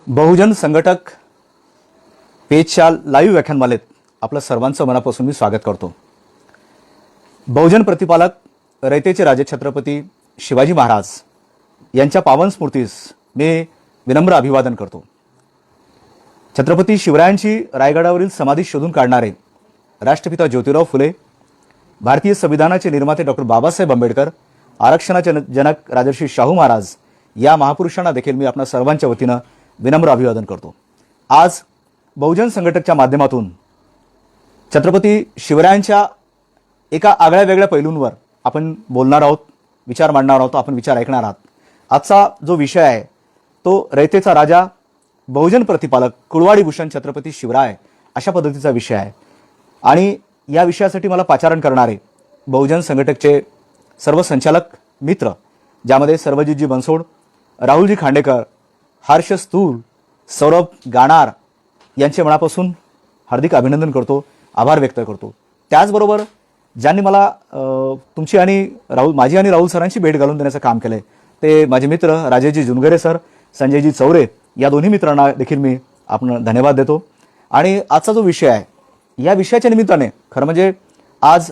बहुजन संघटक पेजच्या लाईव्ह व्याख्यानमालेत आपलं सर्वांचं मनापासून मी स्वागत करतो. बहुजन प्रतिपालक रयतेचे राजे छत्रपती शिवाजी महाराज यांच्या पावन स्मृतीस मी विनम्र अभिवादन करतो. छत्रपती शिवरायांची रायगडावरील समाधी शोधून काढणारे राष्ट्रपिता ज्योतिराव फुले, भारतीय संविधानाचे निर्माते डॉक्टर बाबासाहेब आंबेडकर, आरक्षणाचे जनक राजर्षी शाहू महाराज या महापुरुषांना देखील मी आपल्या सर्वांच्या वतीनं विनम्र अभिवादन करतो. आज बहुजन संघटकच्या माध्यमातून छत्रपती शिवरायांच्या एका आगळ्या वेगळ्या पैलूंवर आपण बोलणार आहोत, विचार मांडणार आहोत, आपण विचार ऐकणार आहात. आजचा जो विषय आहे तो रयतेचा राजा, बहुजन प्रतिपालक, कुळवाडी भूषण छत्रपती शिवराय अशा पद्धतीचा विषय आहे. आणि या विषयासाठी मला पाचारण करणारे बहुजन संघटकचे सर्व संचालक मित्र, ज्यामध्ये सर्वजितजी बनसोड, राहुलजी खांडेकर, हर्ष स्थूल, सौरभ गाणार यांचे मनापासून हार्दिक अभिनंदन करतो, आभार व्यक्त करतो. त्याचबरोबर ज्यांनी मला तुमची आणि माझी आणि राहुल सरांची भेट घालून देण्याचं काम केलं आहे ते माझे मित्र राजेशजी जुनगरे सर, संजयजी चौरे या दोन्ही मित्रांना देखील मी आपण धन्यवाद देतो. आणि आजचा जो विषय आहे या विषयाच्या निमित्ताने खरं म्हणजे आज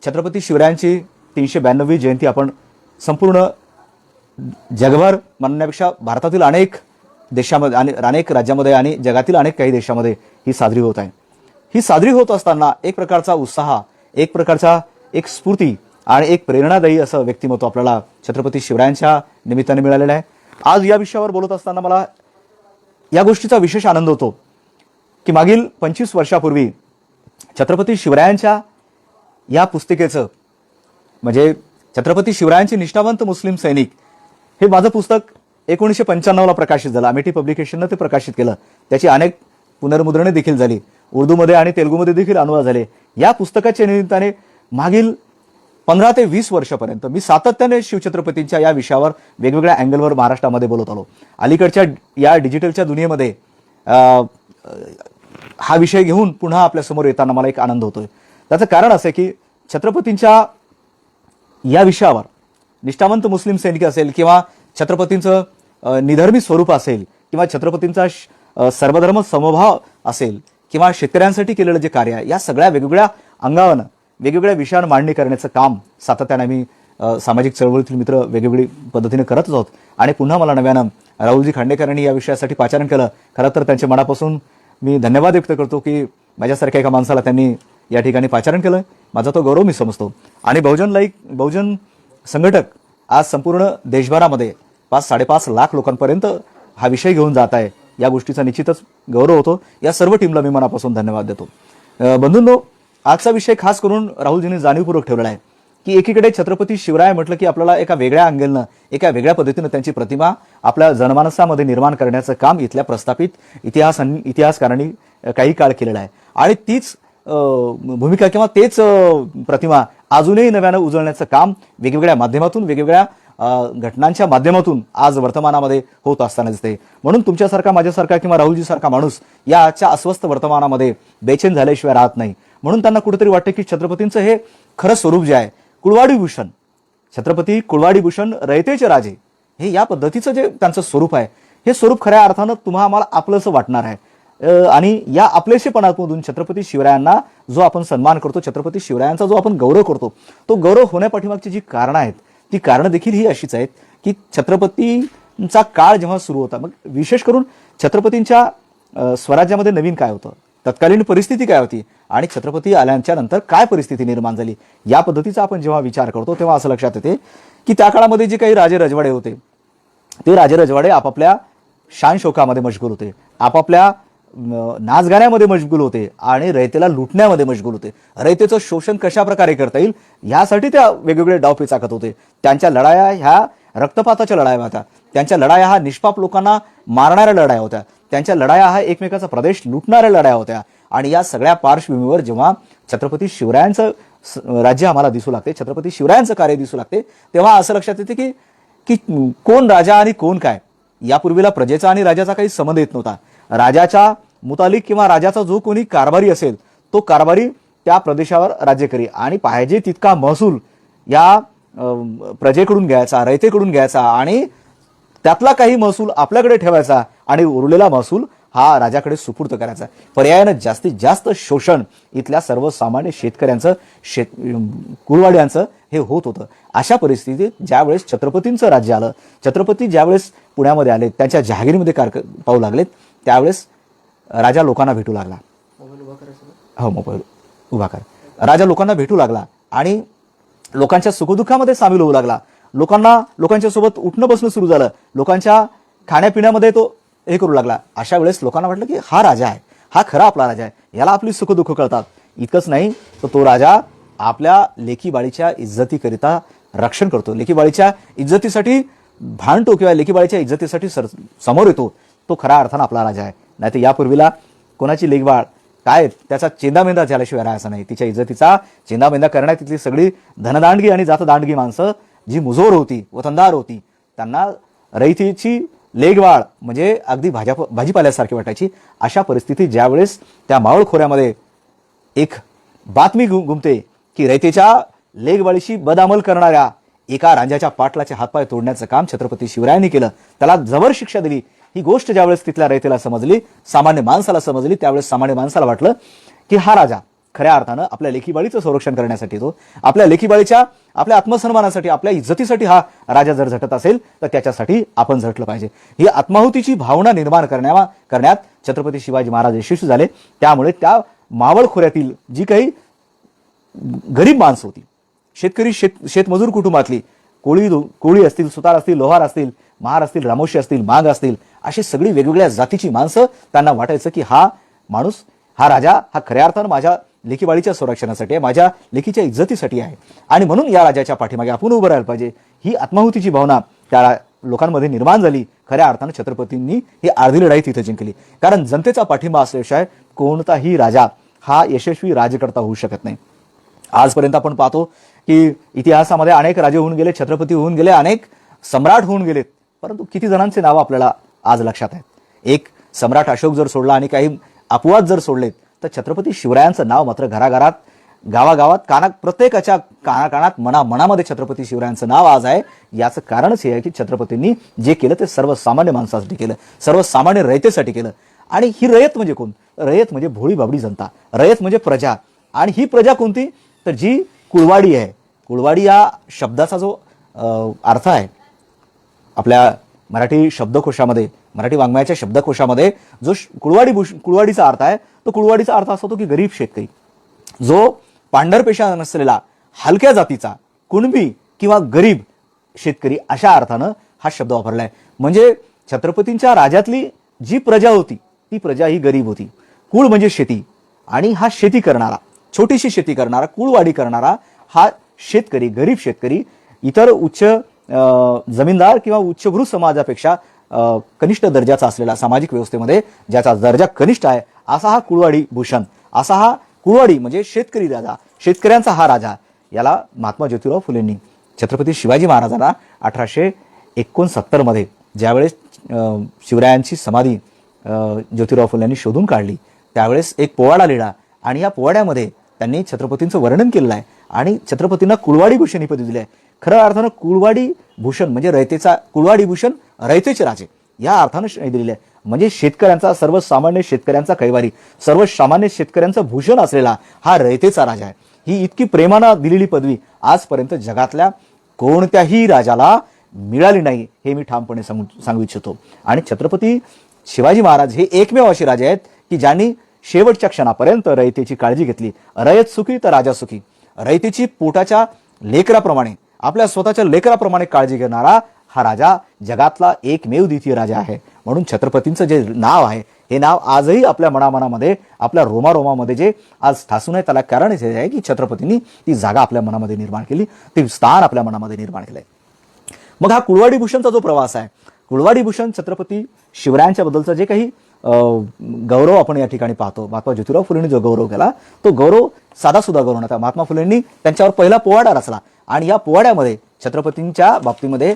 छत्रपती शिवरायांची 392वी जयंती आपण संपूर्ण जगभर म्हणण्यापेक्षा भारतातील अनेक देशामध्ये आणि अनेक राज्यामध्ये आणि जगातील अनेक काही देशामध्ये ही साजरी होत आहे. ही साजरी होत असताना एक प्रकारचा उत्साह, एक प्रकारचा एक स्फूर्ती आणि एक प्रेरणादायी असं व्यक्तिमत्व आपल्याला छत्रपती शिवरायांच्या निमित्ताने मिळालेलं आहे. आज या विषयावर बोलत असताना मला या गोष्टीचा विशेष आनंद होतो की मागील 25 वर्षापूर्वी छत्रपती शिवरायांच्या या पुस्तिकेचं म्हणजे छत्रपती शिवरायांचे निष्ठावंत मुस्लिम सैनिक हे माझं पुस्तक 1995ला प्रकाशित झालं. अमेठी पब्लिकेशननं ते प्रकाशित केलं. त्याची अनेक पुनर्मुद्रणे देखील झाली, उर्दूमध्ये आणि तेलुगूमध्ये देखील अनुवाद झाले. या पुस्तकाच्या निमित्ताने मागील 15 ते 20 वर्षापर्यंत मी सातत्याने शिवछत्रपतींच्या या विषयावर वेगवेगळ्या अँगलवर महाराष्ट्रामध्ये बोलत आलो. अलीकडच्या या डिजिटलच्या दुनियेमध्ये हा विषय घेऊन पुन्हा आपल्यासमोर येताना मला एक आनंद होतोय. त्याचं कारण असं आहे की छत्रपतींच्या या विषयावर निष्ठावंत मुस्लिम सैनिक असेल किंवा छत्रपतींचं निधर्मी स्वरूप असेल किंवा छत्रपतींचा सर्वधर्म समभाव असेल किंवा शेतकऱ्यांसाठी केलेलं जे कार्य आहे, या सगळ्या वेगवेगळ्या अंगानं वेगवेगळ्या विषयांवर मांडणी करण्याचं काम सातत्याने आम्ही सामाजिक चळवळीतील मित्र वेगवेगळी पद्धतीने करतच आहोत. आणि पुन्हा मला नव्यानं राहुलजी खांडेकरांनी या विषयासाठी पाचारण केलं. खरं तर त्यांच्या मनापासून मी धन्यवाद व्यक्त करतो की माझ्यासारख्या एका माणसाला त्यांनी या ठिकाणी पाचारण केलं. माझा तो गौरव मी समजतो. आणि बहुजन संघटक आज संपूर्ण देशभरामध्ये 5-5.5 लाख लोकांपर्यंत हा विषय घेऊन जात आहे. या गोष्टीचा निश्चितच गौरव होतो. या सर्व टीमला मी मनापासून धन्यवाद देतो. बंधूंनो, आजचा विषय खास करून राहुलजींनी जाणीवपूर्वक ठेवलेला आहे की एकीकडे छत्रपती शिवराय म्हटलं की आपल्याला एका वेगळ्या अँगलनं, एका वेगळ्या पद्धतीनं त्यांची प्रतिमा आपल्या जनमानसामध्ये निर्माण करण्याचं काम इथल्या प्रस्थापित इतिहासकारांनी काही काळ केलेलं आहे. आणि तीच भूमिका किंवा तेच प्रतिमा अजूनही नव्यानं उजळण्याचं काम वेगवेगळ्या माध्यमातून, वेगवेगळ्या घटनांच्या माध्यमातून आज वर्तमानामध्ये होत असताना दिसते. म्हणून तुमच्यासारखा, माझ्यासारखा किंवा राहुलजी सारखा माणूस या आजच्या अस्वस्थ वर्तमानामध्ये बेचैन झाल्याशिवाय राहत नाही. म्हणून त्यांना कुठेतरी वाटतं की छत्रपतींचं हे खरं स्वरूप जे आहे, कुळवाडी भूषण, छत्रपती कुळवाडी भूषण रयतेचे राजे, हे या पद्धतीचं जे त्यांचं स्वरूप आहे, हे स्वरूप खऱ्या अर्थानं तुम्हा आम्हाला आपलंसं वाटणार आहे. आणि या आपलेशेपणामधून छत्रपती शिवरायांना जो आपण सन्मान करतो, छत्रपती शिवरायांचा जो आपण गौरव करतो, तो गौरव होण्यापाठीमागची जी कारणं आहेत ती कारणं देखील ही अशीच आहेत की छत्रपतींचा काळ जेव्हा सुरू होता, मग विशेष करून छत्रपतींच्या स्वराज्यामध्ये नवीन काय होतं, तत्कालीन परिस्थिती काय होती आणि छत्रपती आल्याच्या नंतर काय परिस्थिती निर्माण झाली, या पद्धतीचा आपण जेव्हा विचार करतो तेव्हा असं लक्षात येते की त्या काळामध्ये जे काही राजे रजवाडे होते ते राजे रजवाडे आपापल्या शान शोकामध्ये मशगूल होते, आपापल्या नाचगाण्यामध्ये मशगूल होते आणि रयतेला लुटण्यामध्ये मशगूल होते. रयतेचं शोषण कशा प्रकारे करता येईल यासाठी त्या वेगवेगळे डावपेच आखत होते. त्यांच्या लढाया ह्या रक्तपाताच्या लढाया होत्या, त्यांच्या लढाया हा निष्पाप लोकांना मारणाऱ्या लढाया होत्या, त्यांच्या लढाया हा एकमेकाचा प्रदेश लुटणाऱ्या लढाया होत्या. आणि या सगळ्या पार्श्वभूमीवर जेव्हा छत्रपती शिवरायांचं राज्य आम्हाला दिसू लागते, छत्रपती शिवरायांचं कार्य दिसू लागते, तेव्हा असं लक्षात येते की कोण राजा आणि कोण काय. यापूर्वीला प्रजेचा आणि राजाचा काही संबंध येत नव्हता. राजाच्या मुतालिक किंवा राजाचा जो कोणी कारभारी असेल तो कारभारी त्या प्रदेशावर राज्य करी आणि पाहिजे तितका महसूल या प्रजेकडून घ्यायचा, रयतेकडून घ्यायचा आणि त्यातला काही महसूल आपल्याकडे ठेवायचा आणि उरलेला महसूल हा राजाकडे सुपूर्द करायचा. पर्यायानं जास्तीत जास्त शोषण इथल्या सर्वसामान्य शेतकऱ्यांचं कुळवाड्यांचं हे होत होतं. अशा परिस्थितीत ज्यावेळेस छत्रपतींचं राज्य आलं, छत्रपती ज्यावेळेस पुण्यामध्ये आले, त्यांच्या जहागिरीमध्ये पाहू लागलेत, त्यावेळेस राजा लोकांना भेटू लागला. हो, मोबाईल उभा कर. राजा लोकांना भेटू लागला आणि लोकांच्या सुखदुःखामध्ये सामील होऊ लागला. लोकांच्या सोबत उठणं बसणं सुरू झालं. लोकांच्या खाण्यापिण्यामध्ये तो हे करू लागला. अशा वेळेस लोकांना वाटलं की हा राजा आहे, हा खरा आपला राजा आहे, याला आपली सुखदुःख कळतात. इतकंच नाही तर तो राजा आपल्या लेकीबाळीच्या इज्जतीकरिता रक्षण करतो, लेकीबाळीच्या इज्जतीसाठी भांडतो किंवा लेकीबाळीच्या इज्जतीसाठी समोर येतो. तो खऱ्या अर्थानं आपला राजा आहे. नाही तर यापूर्वीला कोणाची लेकबाळ काय त्याचा चेंदामेंदा झाल्याशिवाय राहायचा नाही. तिच्या इज्जतीचा चेंदामेंदा करण्यात तिथली सगळी धनदांडगी आणि जातदांडगी माणसं जी मुजोर होती, वतनदार होती, त्यांना रयतेची लेगवाळ म्हणजे अगदी भाजीपाल्यासारखी वाटायची. अशा परिस्थितीत ज्यावेळेस त्या मावळ खोऱ्यामध्ये एक बातमी घुमते की रयतेच्या लेगवाळीशी बदअमल करणाऱ्या एका राजाच्या पाटलाचे हातपाय तोडण्याचं काम छत्रपती शिवरायांनी केलं, त्याला जबर शिक्षा दिली. ही गोष्ट ज्यावेळेस तिथल्या रयतेला समजली, सामान्य माणसाला समजली, त्यावेळेस सामान्य माणसाला वाटलं की हा राजा खऱ्या अर्थानं आपल्या लेकीबाळीचं संरक्षण करण्यासाठी, तो आपल्या लेकीबाळीच्या आपल्या आत्मसन्मानासाठी, आपल्या इज्जतीसाठी हा राजा जर झटत असेल तर त्याच्यासाठी आपण झटलं पाहिजे. ही आत्माहुतीची भावना निर्माण करण्यात छत्रपती शिवाजी महाराज यशस्वी झाले. त्यामुळे त्या मावळ खोऱ्यातील जी काही गरीब माणसं होती, शेतकरी, शेतमजूर कुटुंबातली, कोळी असतील, सुतार असतील, लोहार असतील, महार असतील, रामोशी असतील, माग असतील, अशी सगळी वेगवेगळ्या जातीची माणसं, त्यांना वाटायचं की हा माणूस, हा राजा हा खऱ्या अर्थानं माझ्या लेकीबाळीच्या संरक्षणासाठी आहे, माझ्या लेकीच्या इज्जतीसाठी आहे आणि म्हणून या राजाच्या पाठीमागे आपण उभं राहायला पाहिजे. ही आत्माहुतीची भावना त्या लोकांमध्ये निर्माण झाली. खऱ्या अर्थानं छत्रपतींनी ही अर्धी लढाई तिथे जिंकली. कारण जनतेचा पाठिंबा असल्याशिवाय कोणताही राजा हा यशस्वी राज्यकर्ता होऊ शकत नाही. आजपर्यंत आपण पाहतो की इतिहासामध्ये अनेक राजे होऊन गेले, छत्रपती होऊन गेले, अनेक सम्राट होऊन गेलेत, परंतु किती जणांचे नाव आपल्याला आज लक्षात आहेत? एक सम्राट अशोक जर सोडला आणि काही अपवाद जर सोडलेत तर छत्रपती शिवरायांचं नाव मात्र घराघरात, गावागावात, प्रत्येकाच्या कानाकानात, मनामध्ये छत्रपती शिवरायांचं नाव आज आहे. याचं कारणच हे आहे की छत्रपतींनी जे केलं ते सर्वसामान्य माणसासाठी केलं, सर्वसामान्य रयतेसाठी केलं. आणि ही रयत म्हणजे कोण? रयत म्हणजे भोळी बाबडी जनता, रयत म्हणजे प्रजा. आणि ही प्रजा कोणती? तर जी कुळवाडी आहे. कुळवाडी या शब्दाचा जो अर्थ आहे आपल्या मराठी शब्दकोशामध्ये, मराठी वाङ्मयाच्या शब्दकोशामध्ये जो कुळवाडीचा अर्थ आहे, तो कुळवाडीचा अर्थ असा होतो की गरीब शेतकरी, जो पांढरपेशा नसलेला, हलक्या जातीचा, कुणबी किंवा गरीब शेतकरी, अशा अर्थानं हा शब्द वापरलाय. म्हणजे छत्रपतींच्या राज्यातली जी प्रजा होती ती प्रजा ही गरीब होती. कुळ म्हणजे शेती, आणि हा शेती करणारा, छोटीशी शेती करणारा, कुळवाडी करणारा हा शेतकरी, गरीब शेतकरी, इतर उच्च जमीनदार किंवा उच्चभ्रू समाजापेक्षा कनिष्ठ दर्जाचा असलेला, सामाजिक व्यवस्थेमध्ये ज्याचा दर्जा कनिष्ठ आहे, असा हा कुळवाडी भूषण, असा हा कुळवाडी म्हणजे शेतकरी राजा, शेतकऱ्यांचा हा राजा. याला महात्मा ज्योतिराव फुलेंनी छत्रपती शिवाजी महाराजांना 1869 मध्ये ज्यावेळेस शिवरायांची समाधी ज्योतिराव फुलेंनी शोधून काढली, त्यावेळेस एक पोवाडा लिहिला आणि या पोवाड्यामध्ये त्यांनी छत्रपतींचं वर्णन केलेलं आहे आणि छत्रपतींना कुळवाडी भूषण ही पदवी दिली आहे. खऱ्या अर्थानं कुळवाडी भूषण म्हणजे रयतेचा, कुळवाडी भूषण रयतेचे राजे या अर्थानं दिलेले आहे. म्हणजे शेतकऱ्यांचा, सर्वसामान्य शेतकऱ्यांचा कैवारी, सर्वसामान्य शेतकऱ्यांचं भूषण असलेला हा रयतेचा राजा आहे. ही इतकी प्रेमानं दिलेली पदवी आजपर्यंत जगातल्या कोणत्याही राजाला मिळाली नाही, हे मी ठामपणे सांगू इच्छितो. आणि छत्रपती शिवाजी महाराज हे एकमेव असे राजे आहेत की ज्यांनी शेवटच्या क्षणापर्यंत रयतेची काळजी घेतली. रयत सुखी तर राजा सुखी. रयतेची पोटाच्या लेकराप्रमाणे, आपल्या स्वतःच्या लेकराप्रमाणे काळजी घेणारा हा राजा जगातला एकमेव द्वितीय राजा आहे. म्हणून छत्रपतींचं जे नाव आहे, हे नाव आजही आपल्या मनामध्ये, आपल्या रोमारोमामध्ये जे आज ठासून आहे, त्याला कारण हे आहे की छत्रपतींनी ती जागा आपल्या मनामध्ये निर्माण केली, ते स्थान आपल्या मनामध्ये निर्माण केलंय. मग हा कुळवाडी भूषणचा जो प्रवास आहे, कुळवाडी भूषण छत्रपती शिवरायांच्या बद्दलचा जे काही गौरव आपण या ठिकाणी पाहतो, महात्मा ज्योतिराव फुलेंनी जो गौरव केला, तो गौरव साधासुद्धा गौरव नव्हता. महात्मा फुलेंनी त्यांच्यावर पहिला पोवाडा रचला आणि या पोवाड्यामध्ये छत्रपतींच्या बाबतीमध्ये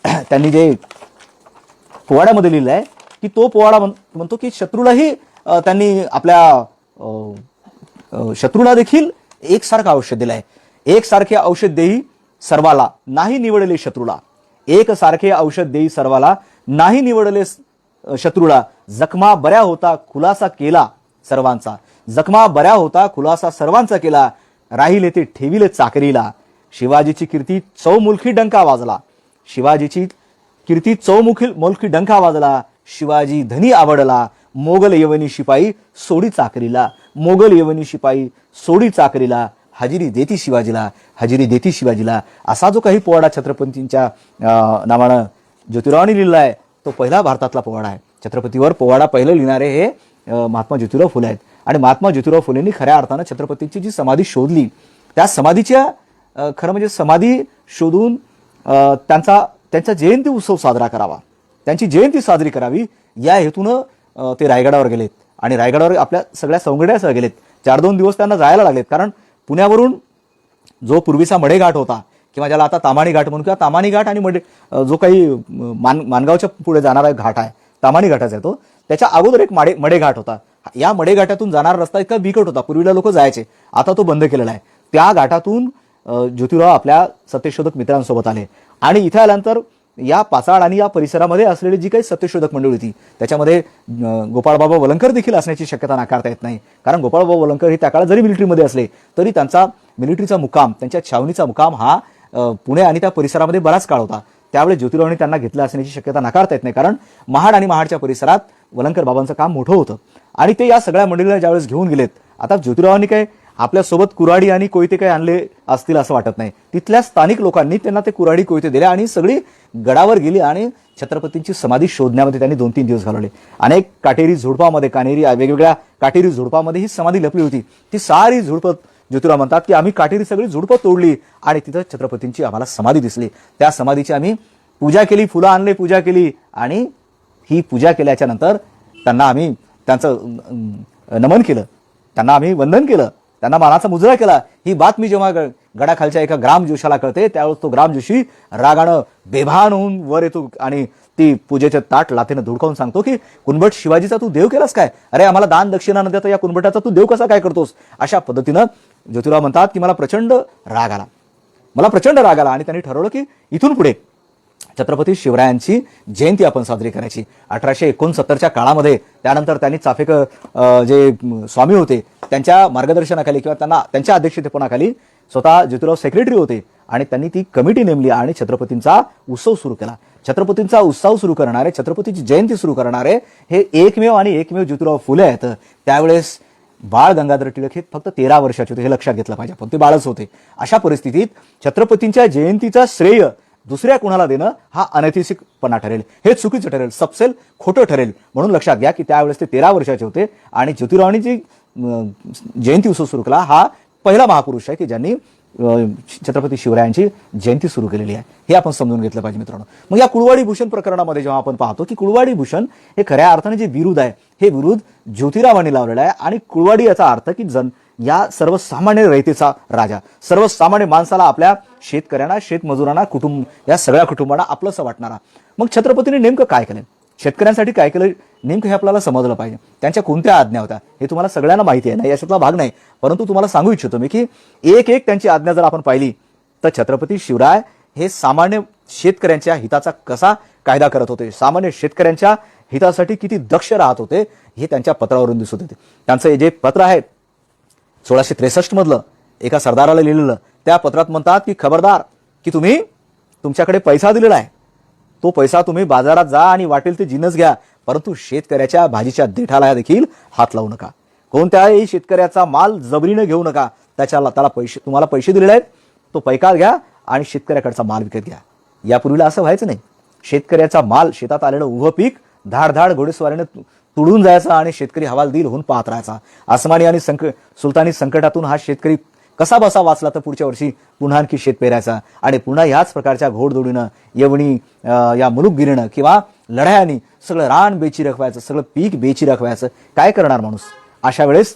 त्यांनी जे पोवाड्यामध्ये लिहिलं आहे की तो पोवाडा म्हणतो की शत्रूलाही त्यांनी आपल्या शत्रूला देखील एकसारखं औषध दिलंय. एकसारखे औषध देई सर्वाला, नाही निवडले शत्रूला. एक सारखे औषध देई सर्वाला, नाही निवडले शत्रूला. जखमा बऱ्या होता खुलासा केला सर्वांचा. जखमा बऱ्या होता खुलासा सर्वांचा केला. राहिले ते ठेविले चाकरीला. शिवाजीची कीर्ती चौमुखी डंका वाजला. शिवाजीची कीर्ती चौमुखी डंका वाजला. शिवाजी धनी आवडला. मोगल यवनी शिपाई सोडी चाकरीला. मोगल यवनी शिपाई सोडी चाकरीला. हजेरी देती शिवाजीला. हजेरी देती शिवाजीला. असा जो काही पोवाडा छत्रपतींच्या नावानं ज्योतिरावांनी लिहिला आहे तो पहिला भारतातला पोवाडा आहे. छत्रपतीवर पोवाडा पहिलं लिहिणारे हे महात्मा ज्योतिराव फुले आहेत. आणि महात्मा ज्योतिराव फुलेंनी खऱ्या अर्थानं छत्रपतींची जी समाधी शोधली त्या समाधीच्या खरं म्हणजे समाधी शोधून त्यांचा जयंती उत्सव साजरा करावा, त्यांची जयंती साजरी करावी या हेतूनं ते रायगडावर गेलेत. आणि रायगडावर आपल्या सगळ्या सवंगड्यासह गेलेत. 4-2 दिवस त्यांना जायला लागलेत. कारण पुण्यावरून जो पूर्वीचा मडेघाट होता किंवा ज्याला आता तामाणी घाट म्हणून किंवा तामाणी घाट आणि जो काही मानगावच्या पुढे जाणारा घाट आहे तामाणी घाटाचा आहे तो, त्याच्या अगोदर एक मडेघाट होता. या मडेघाटातून जाणारा रस्ता इतका बिकट होता. पूर्वीला लोक जायचे, आता तो बंद केलेला आहे. त्या घाटातून ज्योतिराव आपल्या सत्यशोधक मित्रांसोबत आले. आणि इथे आल्यानंतर या पाचाड आणि या परिसरामध्ये असलेली जी काही सत्यशोधक मंडळी होती त्याच्यामध्ये गोपाळबाबा वलंकर देखील असण्याची शक्यता नाकारता येत नाही. कारण गोपाळबाबा वलंकर हे त्या काळात जरी मिलिटरीमध्ये असले तरी त्यांचा मिलिटरीचा मुकाम, त्यांच्या छावणीचा मुकाम हा पुणे आणि त्या परिसरामध्ये बराच काळ होता. त्यावेळी ज्योतिरावांनी त्यांना घेतलं असण्याची शक्यता नाकारता येत नाही. कारण महाड आणि महाडच्या परिसरात वलंकर बाबांचं काम मोठं होतं. आणि ते या सगळ्या मंडळीला ज्यावेळेस घेऊन गेलेत, आता ज्योतिरावांनी काय आपल्यासोबत कुऱ्हाडी आणि कोयते काही आणले असतील असं वाटत नाही. तिथल्या स्थानिक लोकांनी त्यांना ते कुऱ्हाडी कोयते दिले आणि सगळी गडावर गेली आणि छत्रपतींची समाधी शोधण्यामध्ये त्यांनी 2-3 दिवस घालवले. अनेक काटेरी झुडपामध्ये वेगवेगळ्या काटेरी झुडपामध्ये ही समाधी लपली होती. ती सारी झुडपं ज्योतिराव म्हणतात की आम्ही काटेरी सगळी झुडपं तोडली आणि तिथं छत्रपतींची आम्हाला समाधी दिसली. त्या समाधीची आम्ही पूजा केली, फुलं आणले, पूजा केली. आणि ही पूजा केल्याच्या नंतर त्यांना आम्ही त्यांचं नमन केलं, त्यांना आम्ही वंदन केलं, त्यांना मानाचा मुजरा केला. ही बातमी जेव्हा गडाखालच्या एका ग्रामजोशाला कळते त्यावेळेस तो ग्रामजोशी रागानं बेभान होऊन वर येतो आणि ती पूजेचे ताट लाथेनं धुडकावून सांगतो की कुणबट शिवाजीचा तू देव केलास काय? अरे आम्हाला दान दक्षिणा न देता या कुणबटाचा तू देव कसा काय करतोस? अशा पद्धतीनं ज्योतिराव म्हणतात की मला प्रचंड राग आला आणि त्यांनी ठरवलं की इथून पुढे छत्रपती शिवरायांची जयंती आपण साजरी करायची. 1869च्या काळामध्ये त्यानंतर त्यांनी चाफेकर जे स्वामी होते त्यांच्या मार्गदर्शनाखाली किंवा त्यांच्या अध्यक्षतेपणाखाली स्वतः ज्योतिराव सेक्रेटरी होते आणि त्यांनी ती कमिटी नेमली आणि छत्रपतींचा उत्सव सुरू केला. छत्रपतींचा उत्सव सुरू करणारे, छत्रपतीची जयंती सुरू करणारे हे एकमेव ज्योतिराव फुले आहेत. त्यावेळेस बाळ गंगाधर टिळक हे फक्त 13 वर्षाचे होते, हे लक्षात घेतलं पाहिजे. पण ते बाळच होते. अशा परिस्थितीत छत्रपतींच्या जयंतीचा श्रेय दुसऱ्या कुणाला देणं हा अनैतिकपणा ठरेल, हे चुकीचं ठरेल, सपसेल खोटं ठरेल. म्हणून लक्षात घ्या की त्यावेळेस ते 13 वर्षाचे होते आणि ज्योतिरावांनी जी जयंती उत्सव सुरू केला हा पहिला महापुरुष आहे की ज्यांनी छत्रपती शिवरायांची जयंती सुरू केलेली आहे. हे आपण समजून घेतलं पाहिजे मित्रांनो. मग या कुळवाडी भूषण प्रकरणामध्ये जेव्हा आपण पाहतो की कुळवाडी भूषण हे खऱ्या अर्थाने जे विरुद्ध आहे हे विरुद्ध ज्योतिरावांनी लावलेला आहे. आणि कुळवाडी याचा अर्थ की या सर्वसामान्य रयतेचा राजा, सर्वसामान्य माणसाला, आपल्या शेतकऱ्यांना, शेतमजुरांना, या सगळ्या कुटुंबांना आपलंसं वाटणारा. मग छत्रपतींनी नेमकं काय केलं, शेतकऱ्यांसाठी काय केलं नेमकं हे आपल्याला समजलं पाहिजे. त्यांच्या कोणत्या आज्ञा होत्या हे तुम्हाला सगळ्यांना माहिती आहे ना, याच्यातला भाग नाही. परंतु तुम्हाला सांगू इच्छितो मी की एक त्यांची आज्ञा जर आपण पाहिली तर छत्रपती शिवराय हे सामान्य शेतकऱ्यांच्या हिताचा कसा कायदा करत होते, सामान्य शेतकऱ्यांच्या हितासाठी किती दक्ष राहत होते हे त्यांच्या पत्रावरून दिसत होते. त्यांचं जे पत्र आहे 1663 मधलं एका सरदाराला लिहिलेलं, त्या पत्रात म्हणतात की खबरदार की तुम्ही तुमच्याकडे पैसा दिलेला आहे, तो पैसा तुम्ही बाजारात जा आणि वाटेल ते जिन्नस घ्या, परंतु शेतकऱ्याच्या भाजीच्या देठाला देखील हात लावू नका. कोणत्याही शेतकऱ्याचा माल जबरीने घेऊ नका. त्याला तुम्हाला पैसे दिलेले आहेत, तो पैका घ्या आणि शेतकऱ्याकडचा माल विकत घ्या. यापूर्वीला असं व्हायचं नाही. शेतकऱ्याचा माल, शेतात आलेलं उभं पीक धाड घोडेस्वारीने तुडून जायचा आणि शेतकरी हवालदिल होऊन पाहत राहायचा. आसमानी आणि सुलतानी संकटातून हा शेतकरी कसा बसा वाचला तर पुढच्या वर्षी पुन्हा आणखी शेत पेरायचा आणि पुन्हा याच प्रकारच्या घोडदौडीनं, यवणी, या मुलुकगिरीनं किंवा लढायांनी सगळं रान बेची रखवायचं, सगळं पीक बेची रखवायचं. काय करणार माणूस? अशा वेळेस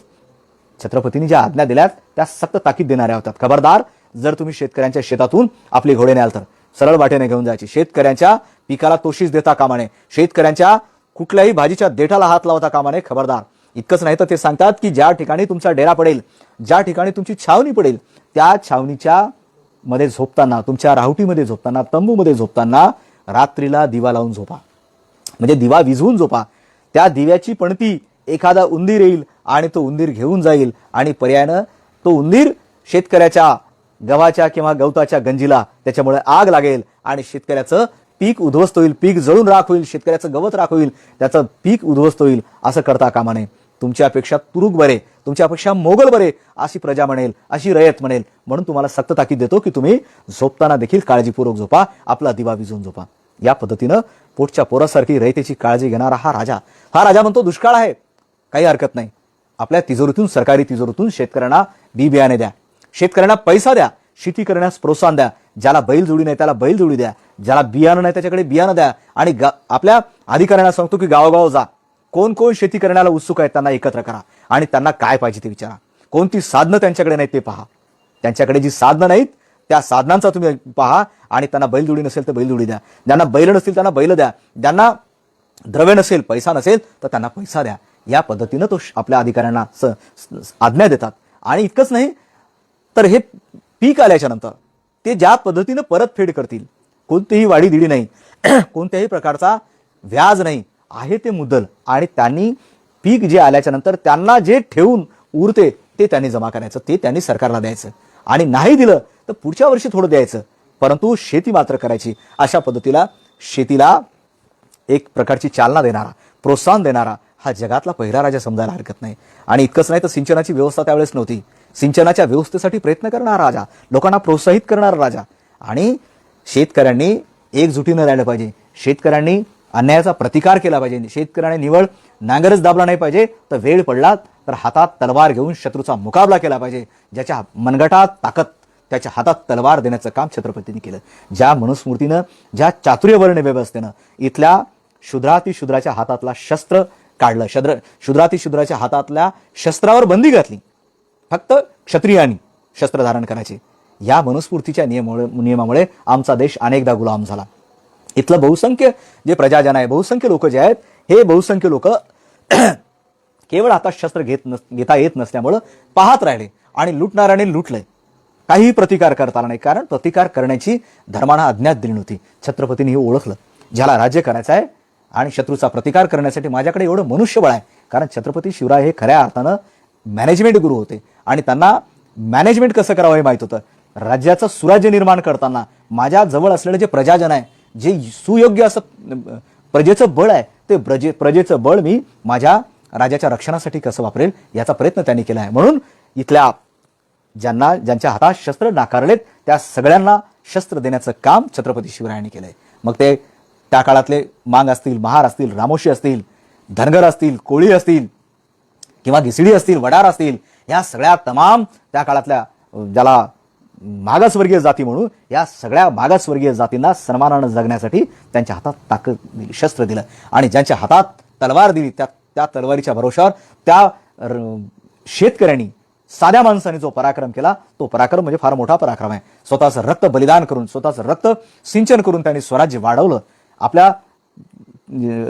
छत्रपतींनी ज्या आज्ञा दिल्यात त्या सक्त ताकीद देणाऱ्या होत्या. खबरदार, जर तुम्ही शेतकऱ्यांच्या शेतातून आपली घोडे न्याल तर सरळ वाटेने घेऊन जायची. शेतकऱ्यांच्या पिकाला तोशीस देता कामा नये, शेतकऱ्यांच्या कुठल्याही भाजीच्या देठाला हात लावता कामा नये. खबरदार. इतकंच नाही तर ते सांगतात की ज्या ठिकाणी तुमचा डेरा पडेल, ज्या ठिकाणी तुमची छावणी पडेल, त्या छावणीच्या मध्ये झोपताना, तुमच्या राहुटीमध्ये झोपताना, तंबूमध्ये झोपताना रात्रीला दिवा लावून झोपा. म्हणजे दिवा विझवून झोपा. त्या दिव्याची पणती एखादा उंदीर येईल आणि तो उंदीर घेऊन जाईल आणि पर्यायानं तो उंदीर शेतकऱ्याच्या गव्हाच्या किंवा गवताच्या गंजीला त्याच्यामुळे आग लागेल आणि शेतकऱ्याचं पीक उद्ध्वस्त होईल, पीक जळून राख होईल, शेतकऱ्याचं गवत राख होईल, त्याचं पीक उद्ध्वस्त होईल. असं करता कामा नये. तुमच्यापेक्षा तुरुक बरे, तुमच्यापेक्षा मोगल बरे अशी प्रजा म्हणेल, अशी रयत म्हणेल. म्हणून तुम्हाला सक्त ताकीद देतो की तुम्ही झोपताना देखील काळजीपूर्वक झोपा, आपला दिवा विझवून झोपा. या पद्धतीनं पोटच्या पोरासारखी रयतेची काळजी घेणारा हा राजा म्हणतो दुष्काळ आहे, काही हरकत नाही. आपल्या तिजोरीतून, सरकारी तिजोरीतून शेतकऱ्यांना बी बियाणे द्या, शेतकऱ्यांना पैसा द्या, शेती करण्यास प्रोत्साहन द्या. ज्याला बैल जोडी नाही त्याला बैल जोडी द्या, ज्याला बियाणं नाही त्याच्याकडे बियाणं द्या. आणि आपल्या अधिकाऱ्यांना सांगतो की गावोगाव जा, कोण कोण शेती करण्याला उत्सुक आहेत त्यांना एकत्र करा आणि त्यांना काय पाहिजे ते विचारा. कोणती साधनं त्यांच्याकडे नाहीत ते पहा, त्यांच्याकडे जी साधनं नाहीत त्या साधनांचा तुम्ही पहा आणि त्यांना बैलजोडी नसेल तर बैलजोडी द्या, ज्यांना बैल नसतील त्यांना बैल द्या, ज्यांना द्रव्य नसेल, पैसा नसेल तर त्यांना पैसा द्या. या पद्धतीनं तो आपल्या अधिकाऱ्यांना आज्ञा देतात. आणि इतकंच नाही तर हे पीक आल्याच्या नंतर ते ज्या पद्धतीनं परतफेड करतील, कोणतीही वाढीदिडी नाही, कोणत्याही प्रकारचा व्याज नाही, आहे ते मुद्दल. आणि त्यांनी पीक जे आल्याच्या नंतर त्यांना जे ठेवून उरते ते त्यांनी जमा करायचं, ते त्यांनी सरकारला द्यायचं. आणि नाही दिलं तर पुढच्या वर्षी थोडं द्यायचं, परंतु शेती मात्र करायची. अशा पद्धतीला शेतीला एक प्रकारची चालना देणारा, प्रोत्साहन देणारा हा जगातला पहिला राजा समजायला हरकत नाही. आणि इतकंच नाही तर सिंचनाची व्यवस्था त्यावेळेस नव्हती. सिंचनाच्या व्यवस्थेसाठी प्रयत्न करणारा राजा, लोकांना प्रोत्साहित करणारा राजा. आणि शेतकऱ्यांनी एकजुटीनं राहिलं पाहिजे, शेतकऱ्यांनी अन्यायाचा प्रतिकार केला पाहिजे, शेतकऱ्यांनी निवळ नांगरच दाबला नाही पाहिजे, तर वेळ पडला तर हातात तलवार घेऊन शत्रूचा मुकाबला केला पाहिजे. ज्याच्या मनगटात ताकद त्याच्या हातात तलवार देण्याचं काम छत्रपतींनी केलं. ज्या मनुस्मृतीनं, ज्या चातुर्यवर्ण व्यवस्थेनं इथल्या शूद्रातिशूद्राच्या हातातला शस्त्र काढलं, शूद्रातिशूद्राच्या हातातल्या शस्त्रावर बंदी घातली. फक्त क्षत्रियांनी शस्त्र धारण करायचे. या मनुस्मृतीच्या नियमामुळे आमचा देश अनेकदा गुलाम झाला. इथलं बहुसंख्य जे प्रजाजन आहे, बहुसंख्य लोक जे आहेत, हे बहुसंख्य लोक केवळ आता शस्त्र घेता येत नसल्यामुळं पाहत राहिले आणि लुटणाऱ्याने लुटलंय. काहीही प्रतिकार करता आला नाही, कारण प्रतिकार करण्याची धर्मानं आज्ञा दिली नव्हती. छत्रपतींनी हे ओळखलं, ज्याला राज्य करायचं आहे आणि शत्रूचा प्रतिकार करण्यासाठी माझ्याकडे एवढं मनुष्यबळ आहे. कारण छत्रपती शिवराय हे खऱ्या अर्थानं मॅनेजमेंट गुरु होते आणि त्यांना मॅनेजमेंट कसं करावं हे माहित होतं. राज्याचं सुराज्य निर्माण करताना माझ्या जवळ असलेलं जे प्रजाजन आहे, जे सुयोग्य असं प्रजेचं बळ आहे, ते प्रजेचं बळ मी माझ्या राज्याच्या रक्षणासाठी कसं वापरेल याचा प्रयत्न त्यांनी केला आहे. म्हणून इथल्या ज्यांच्या हातात शस्त्र नाकारलेत त्या सगळ्यांना शस्त्र देण्याचं काम छत्रपती शिवरायांनी केलंय. मग ते त्या काळातले मांग असतील, महार असतील, रामोशी असतील, धनगर असतील, कोळी असतील किंवा घिसडी असतील, वडार असतील, या सगळ्या तमाम त्या काळातल्या ज्याला मागासवर्गीय जाती म्हणून, या सगळ्या मागासवर्गीय जातींना सन्मानानं जगण्यासाठी त्यांच्या हातात ताकद दिली, शस्त्र दिलं. आणि ज्यांच्या हातात तलवार दिली त्या तलवारीच्या भरोशावर त्या शेतकऱ्यांनी, साध्या माणसाने जो पराक्रम केला तो पराक्रम म्हणजे फार मोठा पराक्रम आहे. स्वतःचं रक्त बलिदान करून, स्वतःचं रक्त सिंचन करून त्यांनी स्वराज्य वाढवलं. आपल्या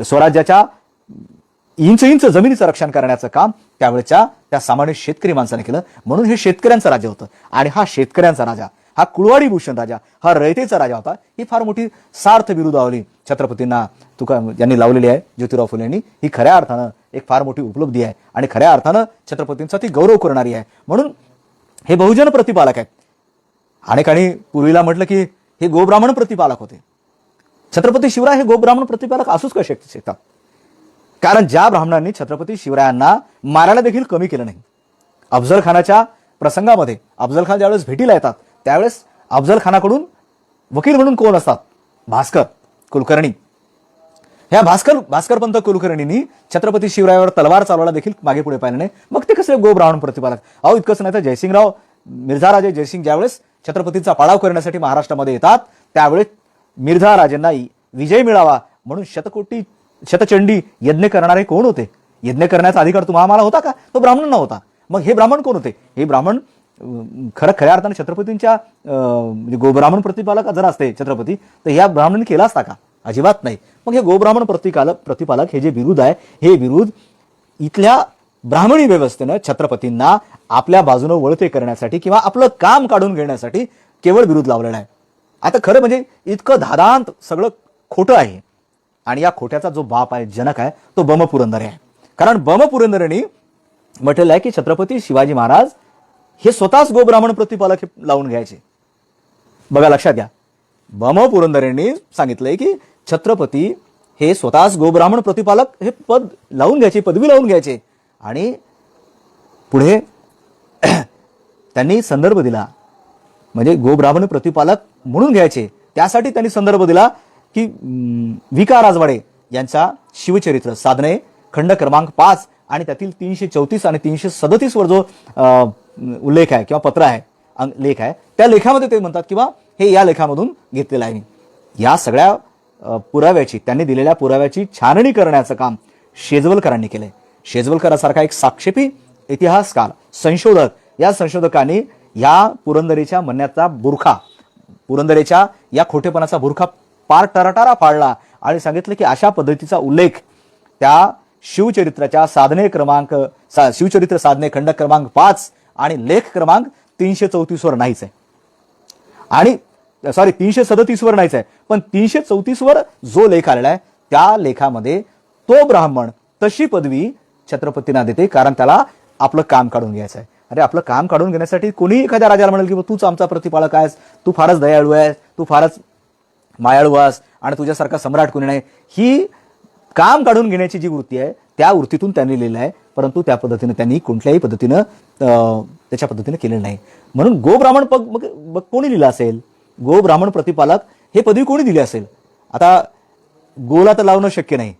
स्वराज्याच्या इंच जमिनीचं रक्षण करण्याचं काम त्यावेळेच्या त्या सामान्य शेतकरी माणसाने केलं. म्हणून हे शेतकऱ्यांचं राज्य होतं. आणि हा शेतकऱ्यांचा राजा, हा कुळवाडी भूषण राजा, हा रयतेचा राजा होता. ही फार मोठी सार्थ विरुद्धावली छत्रपतींना यांनी लावलेली आहे, ज्योतिराव फुले यांनी. ही खऱ्या अर्थानं एक फार मोठी उपलब्धी आहे आणि खऱ्या अर्थानं छत्रपतींचा ती गौरव करणारी आहे. म्हणून हे बहुजन प्रतिपालक आहेत. अनेकांनी पूर्वीला म्हटलं की हे गोब्राह्मण प्रतिपालक होते. छत्रपती शिवराय हे गोब्राह्मण प्रतिपालक असूच का शकतात? कारण ज्या ब्राह्मणांनी छत्रपती शिवरायांना मारायला देखील कमी केलं नाही. अफजल खानाच्या प्रसंगामध्ये अफजल खान ज्यावेळेस भेटीला येतात त्यावेळेस अफजल खानाकडून वकील म्हणून कोण असतात? भास्कर कुलकर्णी. ह्या भास्करपंत कुलकर्णींनी छत्रपती शिवरायावर तलवार चालवायला देखील मागे पुढे पाहिलं नाही. मग ते कसे गोब्राह्मण प्रतिपालक? अहो, इतकंच नाही तर जयसिंगराव, मिर्झा राजे जयसिंग ज्यावेळेस छत्रपतींचा पाडाव करण्यासाठी महाराष्ट्रामध्ये येतात त्यावेळेस मिर्झा राजेंना विजय मिळावा म्हणून शतचंडी यज्ञ करणारे कोण होते? यज्ञ करण्याचा अधिकार तुम्हाला होता का? तो ब्राह्मण नव्हता. मग हे ब्राह्मण कोण होते? हे ब्राह्मण खऱ्या अर्थाने छत्रपतींच्या गोब्राह्मण प्रतिपालक जर असते छत्रपती तर या ब्राह्मणांनी केला असता का? अजिबात नाही. मग हे गोब्राह्मण प्रतिपालक हे जे विरुद्ध आहे, हे विरुद्ध इथल्या ब्राह्मणी व्यवस्थेनं छत्रपतींना आपल्या बाजूने वळते करण्यासाठी किंवा आपलं काम काढून घेण्यासाठी केवळ विरोध लावलेला आहे. आता खरं म्हणजे इतकं धादांत सगळं खोटं आहे आणि या खोट्याचा जो बाप आहे, जनक आहे, तो बम पुरंदरे आहे. कारण बम पुरंदरेंनी म्हटलेलं आहे की छत्रपती शिवाजी महाराज हे स्वतःच गोब्राह्मण प्रतिपालक लावून घ्यायचे. बघा, लक्षात घ्या, बम पुरंदरेंनी सांगितलंय की छत्रपती हे स्वतःच गोब्राह्मण प्रतिपालक हे पद लावून घ्यायचे, पदवी लावून घ्यायचे. आणि पुढे त्यांनी संदर्भ दिला, म्हणजे गोब्राह्मण प्रतिपालक म्हणून घ्यायचे. त्यासाठी त्यांनी संदर्भ दिला की विका राजवाडे यांचा शिवचरित्र साधने खंड क्रमांक 5 आणि त्यातील 334 आणि 337 वर जो उल्लेख आहे किंवा पत्र आहे, लेख आहे, त्या लेखामध्ये ते म्हणतात किंवा हे या लेखामधून घेतलेलं आहे. या सगळ्या पुराव्याची, त्यांनी दिलेल्या पुराव्याची छाननी करण्याचं काम शेजवलकरांनी केलंय. शेजवलकरांसारखा एक साक्षेपी इतिहासकार, संशोधक, या संशोधकांनी या पुरंदरेच्या म्हणण्याचा बुरखा, पुरंदरेच्या या खोटेपणाचा बुरखा पार टराटारा फाडला आणि सांगितलं की अशा पद्धतीचा उल्लेख त्या शिवचरित्राच्या शिवचरित्र साधने खंड क्रमांक 5 आणि लेख क्रमांक 334 वर नाहीच आहे. आणि 337 वर नाहीच आहे, पण 334 वर जो लेख आलेला आहे त्या लेखामध्ये तो ब्राह्मण तशी पदवी छत्रपतींना देते, कारण त्याला आपलं काम काढून घ्यायचं आहे. अरे, आपलं काम काढून घेण्यासाठी कोणी एखाद्या राजाला म्हणेल की तूच आमचा प्रतिपालक आहेस, तू फारच दयाळू आहेस, तू फारच मायाळू आहेस आणि तुझ्यासारखा सम्राट कोणी नाही. ही काम काढून घेण्याची जी वृत्ती आहे त्या वृत्तीतून त्यांनी लिहिलं आहे, परंतु त्या पद्धतीने त्यांनी कुठल्याही पद्धतीनं त्याच्या पद्धतीने केलेलं नाही. म्हणून गोब्राह्मण पद कोणी लिहिलं असेल, गोब्राह्मण प्रतिपालक हे पदवी कोणी दिली असेल? आता गोला तर लावणं शक्य नाही,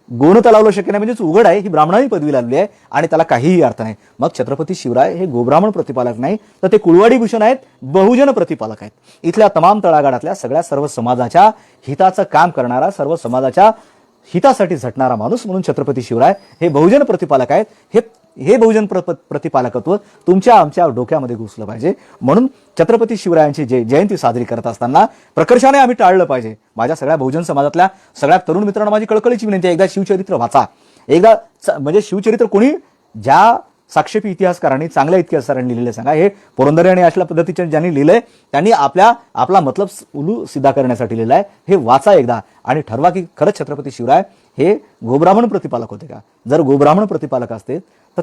गोनं तर लावलं शक्य नाही, म्हणजेच उघड आहे ही ब्राह्मणांनी पदवी लावली आहे आणि त्याला काहीही अर्थ नाही. मग छत्रपती शिवराय हे गोब्राह्मण प्रतिपालक नाही, तर ते कुळवाडी भूषण आहेत, बहुजन प्रतिपालक आहेत. इथल्या तमाम तळागाळातल्या सर्व समाजाच्या हिताचं काम करणारा, सर्व समाजाच्या हितासाठी झटणारा माणूस म्हणून छत्रपती शिवराय हे बहुजन प्रतिपालक आहेत. हे बहुजन प्रतिपालकत्व तुमच्या आमच्या डोक्यामध्ये घुसलं पाहिजे. म्हणून छत्रपती शिवरायांची जयंती साजरी करत असताना प्रकर्षाने आम्ही टाळलं पाहिजे. माझ्या सगळ्या बहुजन समाजातल्या सगळ्या तरुण मित्रांना माझी कळकळीची विनंती आहे, एकदा शिवचरित्र वाचा. एकदा म्हणजे शिवचरित्र कोणी, ज्या साक्षेपी इतिहासकारांनी, चांगल्या इतिहासकारांनी लिहिलेलं सांगा. हे पुरंदरे आणि अशा पद्धतीचे ज्यांनी लिहिलंय त्यांनी आपला मतलब उलू सिद्धा करण्यासाठी लिहिलाय. हे वाचा एकदा आणि ठरवा की खरंच छत्रपती शिवराय हे गोब्राह्मण प्रतिपालक होते का? जर गोब्राह्मण प्रतिपालक असते तर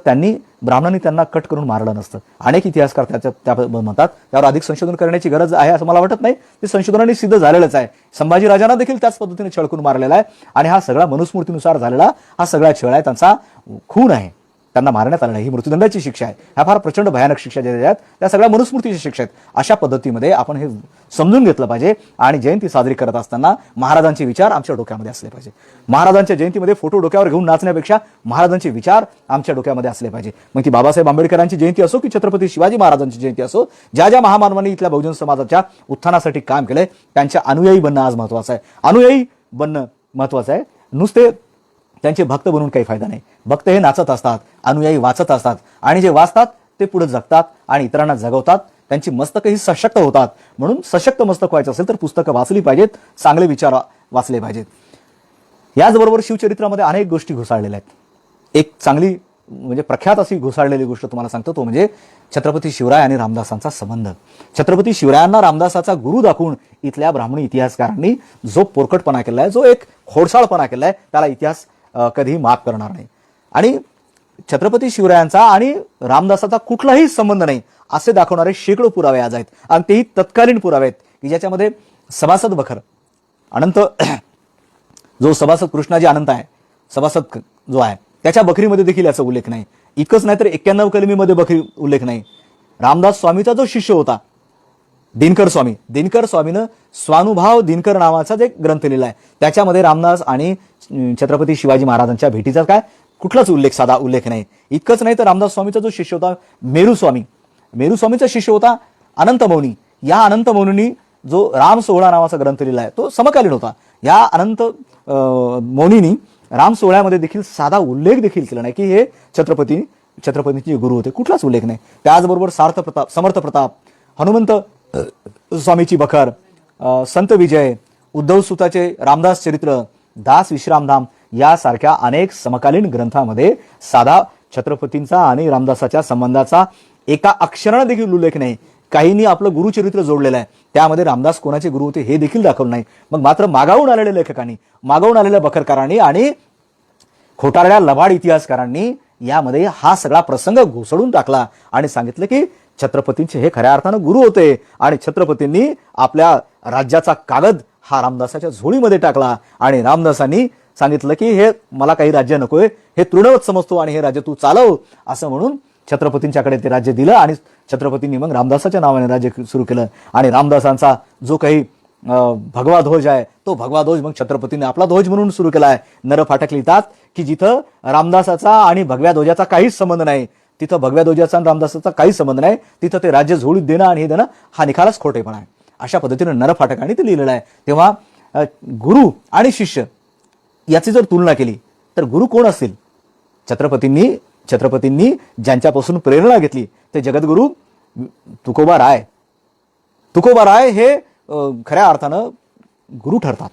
ब्राह्मणांनी त्यांना कट करून मारलं नसतं. अनेक इतिहासकार त्या म्हणतात. त्यावर अधिक संशोधन करण्याची गरज आहे असं मला वाटत नाही. ते संशोधनाने सिद्ध झालेलंच आहे. संभाजी राजांना देखील त्याच पद्धतीने छळ करून मारलेला आहे आणि हा सगळा मनुस्मृतीनुसार झालेला हा सगळा छळ आहे, त्यांचा खून आहे, त्यांना मारण्यात आलं नाही. ही मृत्यूदंडाची शिक्षा आहे. ह्या फार प्रचंड भयानक शिक्षा ज्या आहेत त्या सगळ्या मनुस्मृतीच्या शिक्षा आहेत. अशा पद्धतीमध्ये आपण हे समजून घेतलं पाहिजे आणि जयंती साजरी करत असताना महाराजांचे विचार आमच्या डोक्यामध्ये असले पाहिजे. महाराजांच्या जयंतीमध्ये फोटो डोक्यावर घेऊन नाचण्यापेक्षा महाराजांचे विचार आमच्या डोक्यामध्ये असले पाहिजे. मग ती बाबासाहेब आंबेडकरांची जयंती असो की छत्रपती शिवाजी महाराजांची जयंती असो, ज्या महामानवांनी इथल्या बहुजन समाजाच्या उत्थानासाठी काम केलंय त्यांच्या अनुयायी बनणं आज महत्वाचं आहे. अनुयायी बनणं महत्वाचं आहे. नुसते त्यांचे भक्त बनून काही फायदा नाही. भक्त हे नाचत असतात, अनुयायी वाचत असतात आणि जे वाचतात ते पुढे जगतात आणि इतरांना जगवतात. त्यांची मस्तकही सशक्त होतात. म्हणून सशक्त मस्तक व्हायचं असेल तर पुस्तकं वाचली पाहिजेत, चांगले विचार वाचले पाहिजेत. याचबरोबर शिवचरित्रामध्ये अनेक गोष्टी घुसाळलेल्या आहेत. एक चांगली म्हणजे प्रख्यात अशी घुसाळलेली गोष्ट तुम्हाला सांगतो, तो म्हणजे छत्रपती शिवराय आणि रामदासांचा संबंध. छत्रपती शिवरायांना रामदासाचा गुरु दाखवून इथल्या ब्राह्मणी इतिहासकारांनी जो पोरकटपणा केलाय, जो एक खोडसाळपणा केलाय, त्याला इतिहास कधीही माफ करणार नाही. आणि छत्रपती शिवरायांचा आणि रामदासाचा कुठलाही संबंध नाही असे दाखवणारे शेकडो पुरावे आज आहेत आणि तेही तत्कालीन पुरावे आहेत की ज्याच्यामध्ये सभासद बखर अनंत, जो सभासद कृष्णाजी अनंत आहे, सभासद जो आहे त्याच्या बखरीमध्ये देखील याचा उल्लेख नाही. इतकंच नाही तर 91 कलमीमध्ये बखरी उल्लेख नाही. रामदास स्वामीचा जो शिष्य होता दिनकर स्वामीनं स्वानुभाव दिनकर नावाचा जे ग्रंथ लिहिला आहे त्याच्यामध्ये रामदास आणि छत्रपती शिवाजी महाराजांच्या भेटीचा कुठलाच साधा उल्लेख नाही. इतकंच नाही तर रामदास स्वामीचा जो शिष्य होता मेरू स्वामीचा शिष्य होता अनंत मौनी. या अनंत मौनींनी जो राम सोहळा नावाचा ग्रंथ लिहिला आहे तो समकालीन होता. या अनंत मौनींनी राम सोहळ्यामध्ये देखील साधा उल्लेख देखील केला नाही की हे छत्रपतींचे गुरु होते. कुठलाच उल्लेख नाही. त्याचबरोबर समर्थ प्रताप, हनुमंत स्वामीची बखर, संत विजय, उद्धव सुताचे रामदास चरित्र, दास विश्रामधाम यासारख्या अनेक समकालीन ग्रंथामध्ये साधा छत्रपतींचा आणि रामदासाच्या संबंधाचा एका अक्षराने देखील उल्लेख नाही. काहींनी आपलं गुरुचरित्र जोडलेलं आहे, त्यामध्ये रामदास कोणाचे गुरु होते हे देखील दाखवलं नाही. मग मात्र मागावून आलेल्या लेखकांनी, मागावून आलेल्या बखरकारांनी आणि खोटारड्या लबाड इतिहासकारांनी यामध्ये हा सगळा प्रसंग घुसळून टाकला आणि सांगितलं की छत्रपतींचे हे खऱ्या अर्थानं गुरु होते आणि छत्रपतींनी आपल्या राज्याचा कागद हा रामदासाच्या झोळीमध्ये टाकला आणि रामदासांनी सांगितलं की हे मला काही राज्य नकोय, हे तृणवत समजतो आणि हे राज्य तू चालव, असं म्हणून छत्रपतींच्याकडे ते राज्य दिलं आणि छत्रपतींनी मग रामदासाच्या नावाने राज्य सुरू केलं. आणि रामदासांचा जो काही भगवा ध्वज आहे तो भगवा ध्वज मग छत्रपतींनी आपला ध्वज म्हणून सुरू केला आहे. नरफाटक लिहितात की जिथं रामदासाचा आणि भगव्या ध्वजाचा काहीच संबंध नाही, तिथं भगव्या ध्वजाचा आणि रामदासाचा काहीच संबंध नाही, तिथं ते राज्य झोळीत देणं आणि हे देणं हा निखालच खोटेपणा आहे. अशा पद्धतीनं नरफाटकांनी ते लिहिलेलं आहे. तेव्हा गुरु आणि शिष्य याची जर तुलना केली तर गुरु कोण असतील? छत्रपतींनी ज्यांच्यापासून प्रेरणा घेतली ते जगद्गुरु तुकोबा राय हे खऱ्या अर्थानं गुरु ठरतात.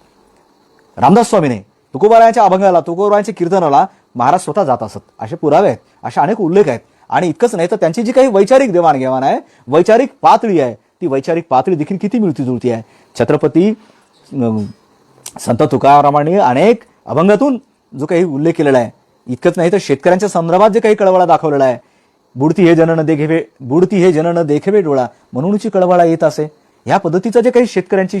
रामदास स्वामीने तुकोबारायांच्या अभंगाला, तुकोबारायांच्या कीर्तनाला महाराज स्वतः जात असत, असे पुरावे आहेत, असे अनेक उल्लेख आहेत. आणि इतकंच नाही तर त्यांची जी काही वैचारिक देवाणघेवाण आहे, वैचारिक पातळी आहे, ती वैचारिक पातळी देखील किती मिळती जुळती आहे. छत्रपती संत तुकारामांनी अनेक अभंगातून जो काही उल्लेख केलेला आहे, इतकंच नाही तर शेतकऱ्यांच्या संदर्भात जे काही कळवळा दाखवलेला आहे, बुडती हे जनन देखेवे डोळा म्हणूनची कळवळा येत असे. ह्या पद्धतीचं जे काही शेतकऱ्यांची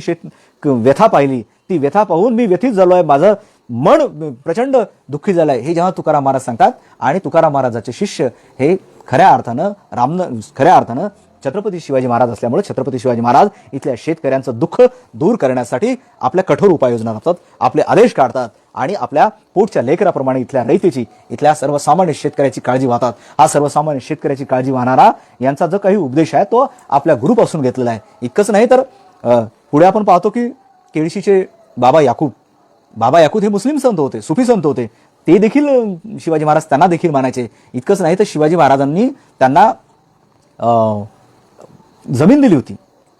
व्यथा पाहिली, ती व्यथा पाहून मी व्यथित झालो आहे, माझं मन प्रचंड दुःखी झालंय, हे जेव्हा तुकाराम महाराज सांगतात. आणि तुकाराम महाराजाचे शिष्य हे खऱ्या अर्थानं छत्रपती शिवाजी महाराज असल्यामुळे छत्रपती शिवाजी महाराज इथल्या शेतकऱ्यांचं दुःख दूर करण्यासाठी आपल्या कठोर उपाययोजना राबतात, आपले आदेश काढतात आणि आपल्या पोटच्या लेकराप्रमाणे इथल्या रयतेची, इथल्या सर्वसामान्य शेतकऱ्याची काळजी वाहतात. हा सर्वसामान्य शेतकऱ्याची काळजी वाहणारा यांचा जो काही उपदेश आहे तो आपल्या गुरुपासून घेतलेला आहे. इतकंच नाही तर पुढे आपण पाहतो की केळशीचे बाबा याकूब हे मुस्लिम संत होते, सुफी संत होते, ते देखील शिवाजी महाराज त्यांना देखील मानायचे. इतकंच नाही तर शिवाजी महाराजांनी त्यांना जमीन दिली होती,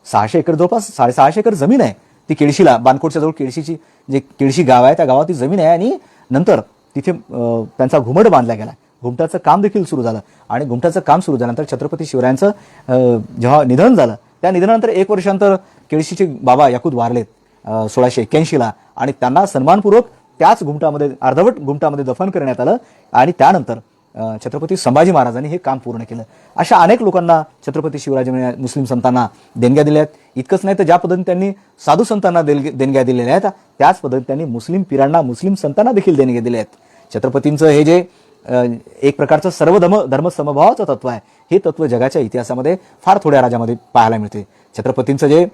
600 एकर, जवळपास 650 एकर जमीन आहे ती केळशीला, बानकोटच्या जवळ केळशीची जे केळशी गाव आहे त्या गावात ती जमीन आहे. आणि नंतर तिथे त्यांचा घुमट बांधला गेला, घुमटाचं काम देखील सुरू झालं. आणि घुमटाचं काम सुरू झाल्यानंतर छत्रपती शिवरायांचं जेव्हा निधन झालं, त्या निधनानंतर 1 वर्षानंतर केळशीचे बाबा याकूब वारलेत 1681ला आणि त्यांना सन्मानपूर्वक त्याच घुमटामध्ये, अर्धवट घुमटामध्ये दफन करण्यात आलं. आणि त्यानंतर छत्रपती संभाजी महाराजांनी हे काम पूर्ण केलं. अशा अनेक लोकांना छत्रपती शिवरायांनी मुस्लिम संतांना देणग्या दिल्या आहेत. इतकंच नाही तर ज्या पद्धतीने त्यांनी साधू संतांना देणग्या दिलेल्या आहेत, त्याच पद्धतीने त्यांनी मुस्लिम पिरांना, मुस्लिम संतांना देखील देणग्या दिल्या आहेत. छत्रपतींचं हे जे एक प्रकारचं सर्व धर्म समभावाचं तत्व आहे, हे तत्व जगाच्या इतिहासामध्ये फार थोड्या राज्यामध्ये पाहायला मिळते. छत्रपतींचं जे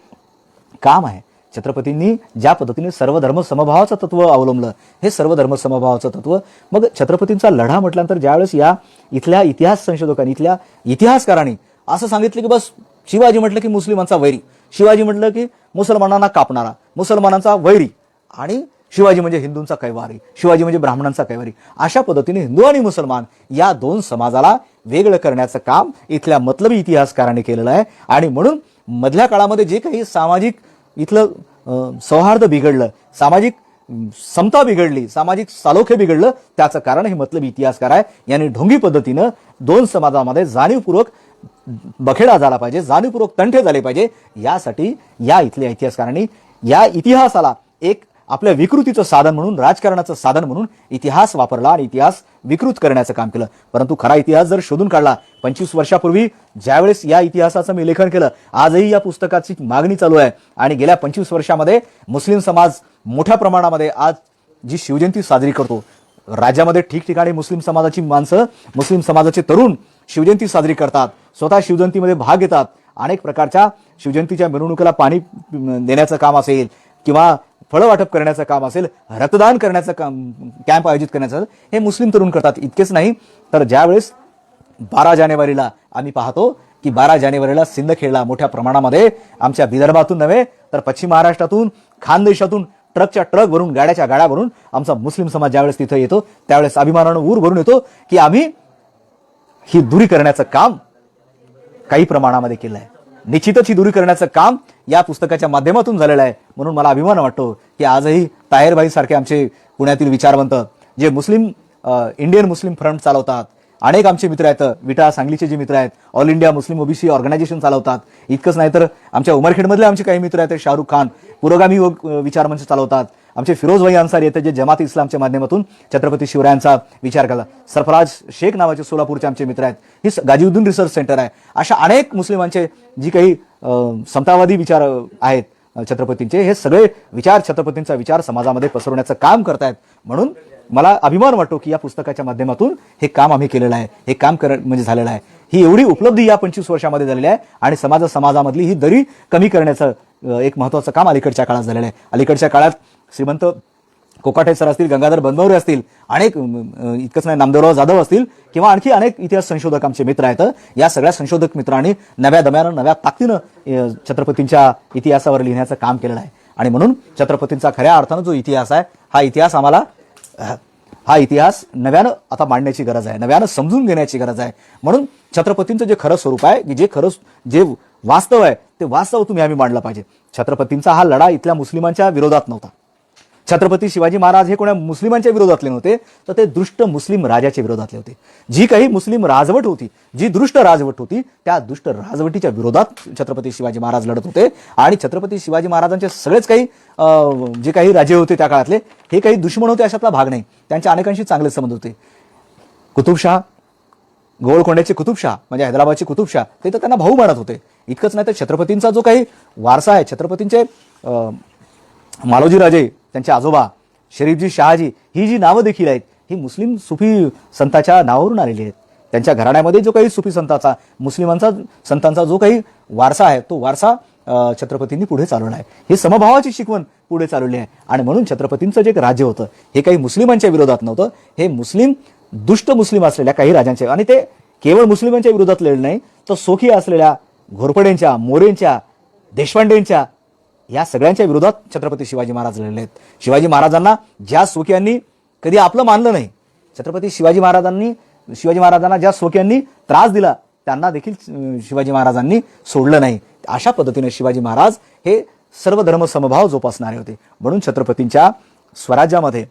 काम आहे, छत्रपतींनी ज्या पद्धतीने सर्व धर्म समभावाचं तत्व अवलंबलं, हे सर्व धर्म समभावाचं तत्व, मग छत्रपतींचा लढा म्हटल्यानंतर ज्यावेळेस या इथल्या इतिहास संशोधकांनी, इथल्या इतिहासकारांनी असं सांगितलं की बस शिवाजी म्हटलं की मुस्लिमांचा वैरी, शिवाजी म्हटलं की मुसलमानांना कापणारा, मुसलमानांचा वैरी, आणि शिवाजी म्हणजे हिंदूंचा कैवारी, शिवाजी म्हणजे ब्राह्मणांचा कैवारी, अशा पद्धतीने हिंदू आणि मुसलमान या 2 समाजाला वेगळं करण्याचं काम इथल्या मतलबी इतिहासकारांनी केलेलं आहे. आणि म्हणून मधल्या काळामध्ये जे काही सामाजिक इथलं सौहार्द बिघडलं, सामाजिक समता बिघडली, सामाजिक सालोख्य बिघडलं, त्याचं कारण हे मतलबी इतिहासकार आहे. यांनी ढोंगी पद्धतीनं 2 समाजामध्ये जाणीवपूर्वक बखेडा झाला पाहिजे, जाणीवपूर्वक तंटे झाले पाहिजे, यासाठी या इथल्या इतिहासकारांनी या इतिहासाला एक आपल्या विकृतीचं साधन म्हणून, राजकारणाचं साधन म्हणून इतिहास वापरला आणि इतिहास विकृत करण्याचं काम केलं. परंतु खरा इतिहास जर शोधून काढला, 25 वर्षापूर्वी ज्यावेळेस या इतिहासाचं मी लेखन केलं, आजही या पुस्तकाची मागणी चालू आहे. आणि गेल्या 25 वर्षामध्ये मुस्लिम समाज मोठ्या प्रमाणामध्ये आज जी शिवजयंती साजरी करतो, राज्यामध्ये ठिकठिकाणी मुस्लिम समाजाची माणसं, मुस्लिम समाजाचे तरुण शिवजयंती साजरी करतात, स्वतः शिवजयंतीमध्ये भाग घेतात. अनेक प्रकारच्या शिवजयंतीच्या मिरवणुकीला पाणी देण्याचं काम असेल किंवा फळं वाटप करण्याचं काम असेल, रक्तदान करण्याचं काम, कॅम्प आयोजित करण्याचं, हे मुस्लिम तरुण करतात. इतकेच नाही तर ज्यावेळेस 12 जानेवारीला आम्ही पाहतो की 12 जानेवारीला सिंदखेडला मोठ्या प्रमाणामध्ये आमच्या विदर्भातून नव्हे तर पश्चिम महाराष्ट्रातून, खानदेशातून ट्रकच्या ट्रक भरून, गाड्याच्या गाड्या भरून आमचा मुस्लिम समाज ज्यावेळेस तिथं येतो, त्यावेळेस अभिमानानं ऊर भरून येतो की आम्ही ही दूरी करण्याचं काम काही प्रमाणामध्ये केलं आहे. निश्चितच ही दूरी करण्याचं काम या पुस्तकाच्या माध्यमातून झालेलं आहे. म्हणून मला अभिमान वाटतो की आजही ताहेरभाई सारखे आमचे पुण्यातील विचारवंत, जे इंडियन मुस्लिम फ्रंट चालवतात, अनेक आमचे मित्र आहेत, विटा सांगलीचे जे मित्र आहेत, all India Muslim OBC organisation चालवतात. इतकंच नाही तर आमच्या उमरखेडमधले आमचे काही मित्र आहेत, शाहरुख खान पुरोगामी विचारमंच चालवतात. आमचे फिरोज भाई अन्सारी येते जे जमात इस्लामच्या माध्यमातून छत्रपती शिवरायांचा विचार करतात. सरफराज शेख नावाचे सोलापूरचे आमचे मित्र आहेत. ही गाजीउद्दीन रिसर्च सेंटर आहे. अशा अनेक मुस्लिमांचे जी काही समतावादी विचार आहेत छत्रपतींचे, हे सगळे विचार, छत्रपतींचा विचार समाजामध्ये पसरवण्याचं काम करतायत. म्हणून मला अभिमान वाटतो की या पुस्तकाच्या माध्यमातून हे काम आम्ही केलेलं आहे, हे काम म्हणजे झालेलं आहे. ही एवढी उपलब्धी या 25 वर्षामध्ये झालेली आहे आणि समाजामधली ही दरी कमी करण्याचं एक महत्त्वाचं काम अलीकडच्या काळात झालेलं आहे. अलीकडच्या काळात श्रीमंत कोकाटे सर असतील, गंगाधर बनबवरे असतील, अनेक इतकंच नाही नामदेवराव जाधव असतील किंवा आणखी अनेक इतिहास संशोधक आमचे मित्र आहेत. या सगळ्या संशोधक मित्रांनी नव्या दम्यानं, नव्या ताकदीनं छत्रपतींच्या इतिहासावर लिहिण्याचं काम केलेलं आहे. आणि म्हणून छत्रपतींचा खऱ्या अर्थानं जो इतिहास आहे, हा इतिहास नव्यानं आता मांडण्याची गरज आहे, नव्यानं समजून घेण्याची गरज आहे. म्हणून छत्रपतींचं जे खरं स्वरूप आहे, जे वास्तव आहे, ते वास्तव तुम्ही आम्ही मांडलं पाहिजे. छत्रपतींचा हा लढा इथल्या मुस्लिमांच्या विरोधात नव्हता. छत्रपती शिवाजी महाराज हे कोणा मुस्लिमांच्या विरोधातले नव्हते, तर ते दुष्ट मुस्लिम राजाच्या विरोधातले होते. जी काही मुस्लिम राजवट होती, जी दुष्ट राजवट होती, त्या दुष्ट राजवटीच्या विरोधात छत्रपती शिवाजी महाराज लढत होते. आणि छत्रपती शिवाजी महाराजांचे सगळेच काही जे काही राजे होते त्या काळातले, हे काही दुश्मन होते अशातला भाग नाही. त्यांच्या अनेकांशी चांगले संबंध होते. कुतुबशाह, गोवळकोंड्याचे कुतुबशाह म्हणजे हैदराबादचे कुतुबशाह, ते तर त्यांना भाऊ मानत होते. इतकंच नाही तर छत्रपतींचा जो काही वारसा आहे, छत्रपतींचे मालोजी राजे, त्यांचे आजोबा शरीफजी, शहाजी, ही जी नावं देखील आहेत, ही मुस्लिम सुफी संतांच्या नावावरून आलेली आहेत. त्यांच्या घराण्यामध्ये जो काही सुफी संतांचा, मुस्लिमांचा संतांचा जो काही वारसा आहे, तो वारसा छत्रपतींनी पुढे चालवला आहे. ही समभावाची शिकवण पुढे चालवली आहे. आणि म्हणून छत्रपतींचं जे राज्य होतं, हे काही मुस्लिमांच्या विरोधात नव्हतं. हे दुष्ट मुस्लिम असलेल्या काही राजांचे, आणि ते केवळ मुस्लिमांच्या विरोधात लढले नाही, तर सोखी असलेल्या घोरपडेंच्या, मोरेंच्या, देशपांडेंच्या, या सगळ्यांच्या विरोधात छत्रपती शिवाजी महाराज लढले आहेत. शिवाजी महाराजांना ज्या सोक्यांनी कधी आपलं मानलं नाही, छत्रपती शिवाजी महाराजांना ज्या सोक्यांनी त्रास दिला, त्यांना देखील शिवाजी महाराजांनी सोडलं नाही. अशा पद्धतीने शिवाजी महाराज हे सर्व धर्म समभाव जोपासणारे होते. म्हणून छत्रपतींच्या स्वराज्यामध्ये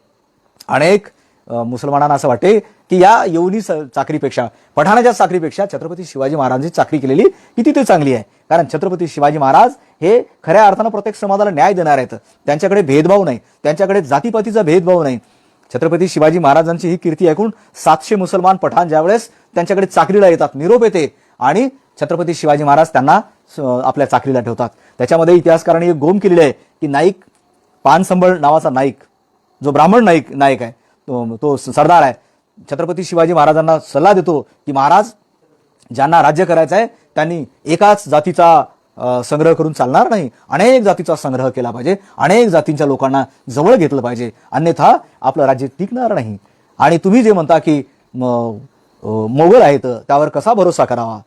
अनेक मुसलमानांना असं वाटते की या येऊनी चाकरीपेक्षा, पठाणाच्या चाकरीपेक्षा छत्रपती शिवाजी महाराजांची चाकरी केलेली किती ते चांगली आहे. कारण छत्रपती शिवाजी महाराज हे खऱ्या अर्थानं प्रत्येक समाजाला न्याय देणार आहेत. त्यांच्याकडे भेदभाव नाही, त्यांच्याकडे जातीपातीचा भेदभाव नाही. छत्रपती शिवाजी महाराजांची ही कीर्ती ऐकून 700 मुसलमान पठाण ज्यावेळेस त्यांच्याकडे चाकरीला येतात, निरोप येते, आणि छत्रपती शिवाजी महाराज त्यांना आपल्या चाकरीला ठेवतात. त्याच्यामध्ये इतिहासकारांनी एक गोम केलेली आहे की नाईक पानसंबळ नावाचा नाईक, जो ब्राह्मण नायक आहे, तो सरदार आहे, छत्रपती शिवाजी महाराजांना सल्ला देतो की महाराज, ज्यांना राज्य करायचं आहे त्यांनी एकाच जातीचा संग्रह करून चालणार नाही, अनेक जातीचा संग्रह केला पाहिजे, अनेक जातींच्या लोकांना जवळ घेतलं पाहिजे, अन्यथा आपलं राज्य टिकणार नाही. आणि तुम्ही जे म्हणता की मोगल आहेत, त्यावर कसा भरोसा करावा,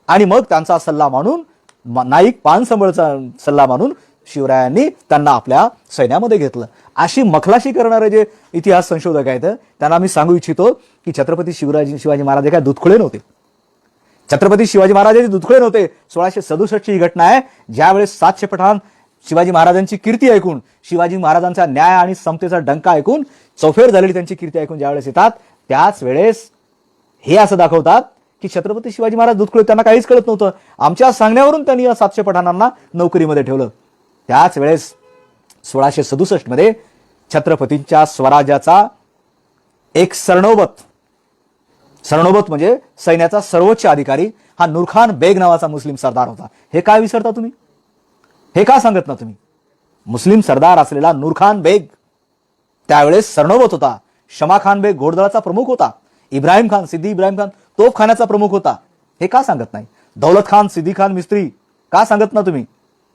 आणि मग त्यांचा सल्ला मानून, नाईक पानसंबळचा सल्ला मानून शिवरायांनी त्यांना आपल्या सैन्यामध्ये घेतलं. अशी मखलाशी करणारे जे इतिहास संशोधक आहेत, त्यांना मी सांगू इच्छितो की छत्रपती शिवाजी महाराज काय दुधखुळे नव्हते. छत्रपती शिवाजी महाराज हे दुधखुळे नव्हते. 1667 ही घटना आहे, ज्यावेळेस 700 पठाण शिवाजी महाराजांची कीर्ती ऐकून, शिवाजी महाराजांचा न्याय आणि समतेचा डंका ऐकून, चौफेर झालेली त्यांची कीर्ती ऐकून ज्यावेळेस येतात, त्याच वेळेस हे असं दाखवतात की छत्रपती शिवाजी महाराज दुधखुळे, त्यांना काहीच कळत नव्हतं. आमच्या सांगण्यावरून त्यांनी या 700 पठाणांना नोकरीमध्ये ठेवलं. त्याच वेळेस 1667 मध्ये छत्रपतींच्या स्वराज्याचा एक सरनोबत म्हणजे सैन्याचा सर्वोच्च अधिकारी हा नूरखान बेग नावाचा मुस्लिम सरदार होता. हे काय विसरता तुम्ही? हे का सांगत ना तुम्ही? मुस्लिम सरदार असलेला नूरखान बेग त्यावेळेस सरनोबत होता. शमा खान बेग घोडदळाचा प्रमुख होता. सिद्दी इब्राहिम खान तोफखान्याचा प्रमुख होता. हे का सांगत नाही? दौलत खान, सिद्दी खान मिस्त्री का सांगत ना तुम्ही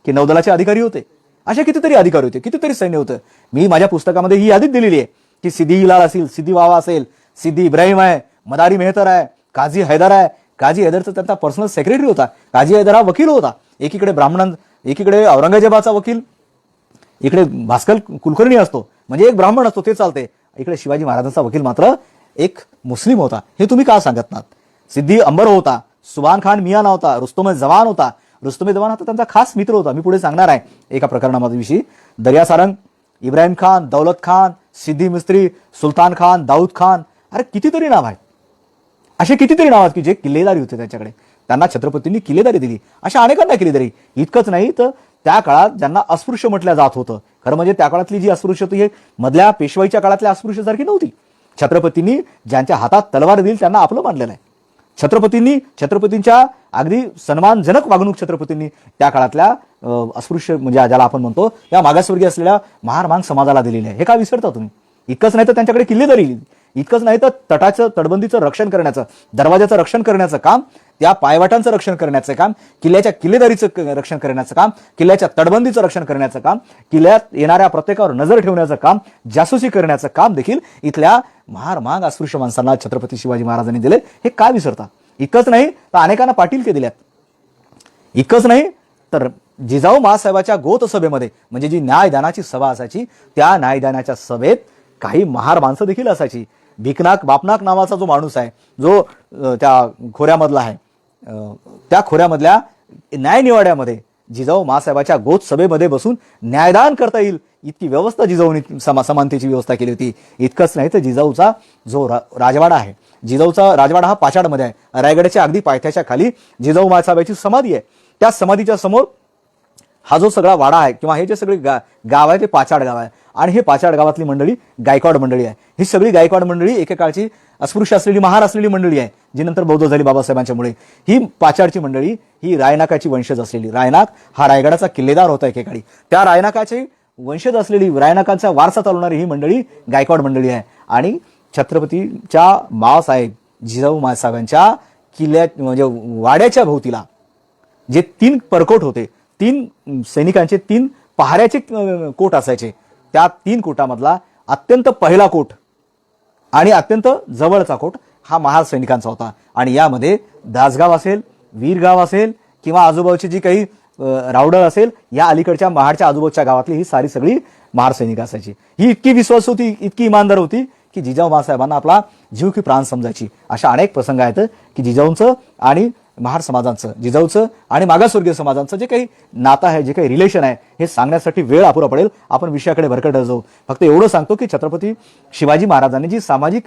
की नौदलाचे अधिकारी होते? असे कितीतरी अधिकारी होते, कितीतरी सैन्य होतं. मी माझ्या पुस्तकामध्ये ही यादीच दिलेली आहे की सिद्दी हिलाल असेल, सिद्दी वावा असेल, सिद्दी इब्राहिम आहे, मदारी मेहतर आहे, काझी हैदर आहे. काझी हैदरचा त्यांचा पर्सनल सेक्रेटरी होता. काझी हैदर हा वकील होता. एकीकडे औरंगजेबाचा वकील, इकडे भास्कर कुलकर्णी असतो, म्हणजे एक ब्राह्मण असतो, ते चालते. इकडे शिवाजी महाराजांचा वकील मात्र एक मुस्लिम होता. हे तुम्ही का सांगत नात? सिद्दी अंबर होता, सुभान खान मियां होता, रुस्तम जवान होता. रुस्तम जवान हा त्यांचा खास मित्र होता. मी पुढे सांगणार आहे एका प्रकरणाविषयी. दर्या सारंग, इब्राहिम खान, दौलत खान, सिद्दी मिस्त्री, सुलतान खान, दाऊद खान, अरे कितीतरी नाव आहेत. असे कितीतरी नाव आहेत की जे किल्लेदारी होते त्याच्याकडे, त्यांना छत्रपतींनी किल्लेदारी दिली. अशा अनेकांना किल्लेदारी. इतकंच नाही तर त्या काळात ज्यांना अस्पृश्य म्हटलं जात होतं, खरं म्हणजे त्या काळातली जी अस्पृश्य होती हे मधल्या पेशवाईच्या काळातल्या अस्पृश्यसारखी नव्हती. छत्रपतींनी ज्यांच्या हातात तलवार दिली त्यांना आपलं मानलेलं आहे. छत्रपतींच्या अगदी सन्मानजनक वागणूक छत्रपतींनी त्या काळातल्या अस्पृश्य म्हणजे ज्याला आपण म्हणतो या मागासवर्गीय असलेल्या महार समाजाला दिलेली आहे. हे का विसरता तुम्ही? इतकंच नाही तर त्यांच्याकडे किल्लेदारी, इतकंच नाही तर तटबंदीचं रक्षण करण्याचं, दरवाजाचं रक्षण करण्याचं काम, त्या पायवाटांचं रक्षण करण्याचं काम, किल्ल्याच्या किल्लेदारीचं रक्षण करण्याचं काम, किल्ल्याच्या तटबंदीचं रक्षण करण्याचं काम, किल्ल्यात येणाऱ्या प्रत्येकावर नजर ठेवण्याचं काम, जासूसी करण्याचं काम देखील इथल्या महार अस्पृश्य माणसांना छत्रपती शिवाजी महाराजांनी दिले. हे का विसरता? इतकंच नाही तर अनेकांना पाटीलके दिल्यात. इतकंच नाही तर जिजाऊ महासाहेबाच्या गोत सभेमध्ये म्हणजे जी न्यायदानाची सभा असायची, त्या न्यायदानाच्या सभेत काही महार माणसं देखील असायची. भिकनाक बापनाक नावाचा जो माणूस आहे, जो त्या खोऱ्यामधला आहे, त्या खोऱ्यामधल्या न्यायनिवाड्यामध्ये जिजाऊ महासाहेबाच्या गोत सभेमध्ये बसून न्यायदान करता येईल इतकी व्यवस्था जिजाऊनी समानतेची व्यवस्था केली होती. इतकंच नाही तर जिजाऊचा जो राजवाडा आहे, जिजाऊचा राजवाडा हा पाचाडमध्ये आहे. रायगडाच्या अगदी पायथ्याच्या खाली जिजाऊ महासाहेबाची समाधी आहे. त्या समाधीच्या समोर हा जो सगळा वाडा आहे किंवा हे जे सगळे गाव आहे ते पाचाड गाव आहे. आणि हे पाचाड गावातली मंडळी गायकवाड मंडळी आहे. ही सगळी गायकवाड मंडळी एकेकाळची अस्पृश्य असलेली महार असलेली मंडळी आहे, जी नंतर बौद्ध झाली बाबासाहेबांच्यामुळे. ही पाचाडची मंडळी ही रायनाकाची वंशज असलेली, रायनाक हा रायगडाचा किल्लेदार होता एकेकाळी, त्या रायनाकाची वंशज असलेली, रायनाकांचा वारसा चालवणारी ही मंडळी गायकवाड मंडळी आहे. आणि छत्रपतीच्या माँसाहेब जिजाऊ महासाहेबांच्या किल्ल्यात म्हणजे वाड्याच्या भोवतीला जे 3 परकोट होते, 3 सैनिकांचे 3 पहाऱ्याचे कोट असायचे, त्या 3 कोटामधला अत्यंत पहिला कोट आणि अत्यंत जवळचा कोट हा महार सैनिकांचा होता. आणि यामध्ये दासगाव असेल, वीरगाव असेल किंवा आजूबाजूची जी काही रावडळ असेल, या अलीकडच्या महाडच्या आजूबाजूच्या गावातली ही सगळी महार सैनिक असायची. ही इतकी विश्वास होती, इतकी इमानदार होती की जिजाऊ महासाहेबांना आपला जीव की प्राण समजायची. अशा अनेक प्रसंग आहेत की जिजाऊंचं आणि महार समाजांचं, जिजाऊचं आणि मागासवर्गीय समाजांचं जे काही नातं आहे, जे काही रिलेशन आहे, हे सांगण्यासाठी वेळ अपुरा पडेल. आपण विषयाकडे भरकटत जाऊ. फक्त एवढं सांगतो की छत्रपती शिवाजी महाराजांनी जी सामाजिक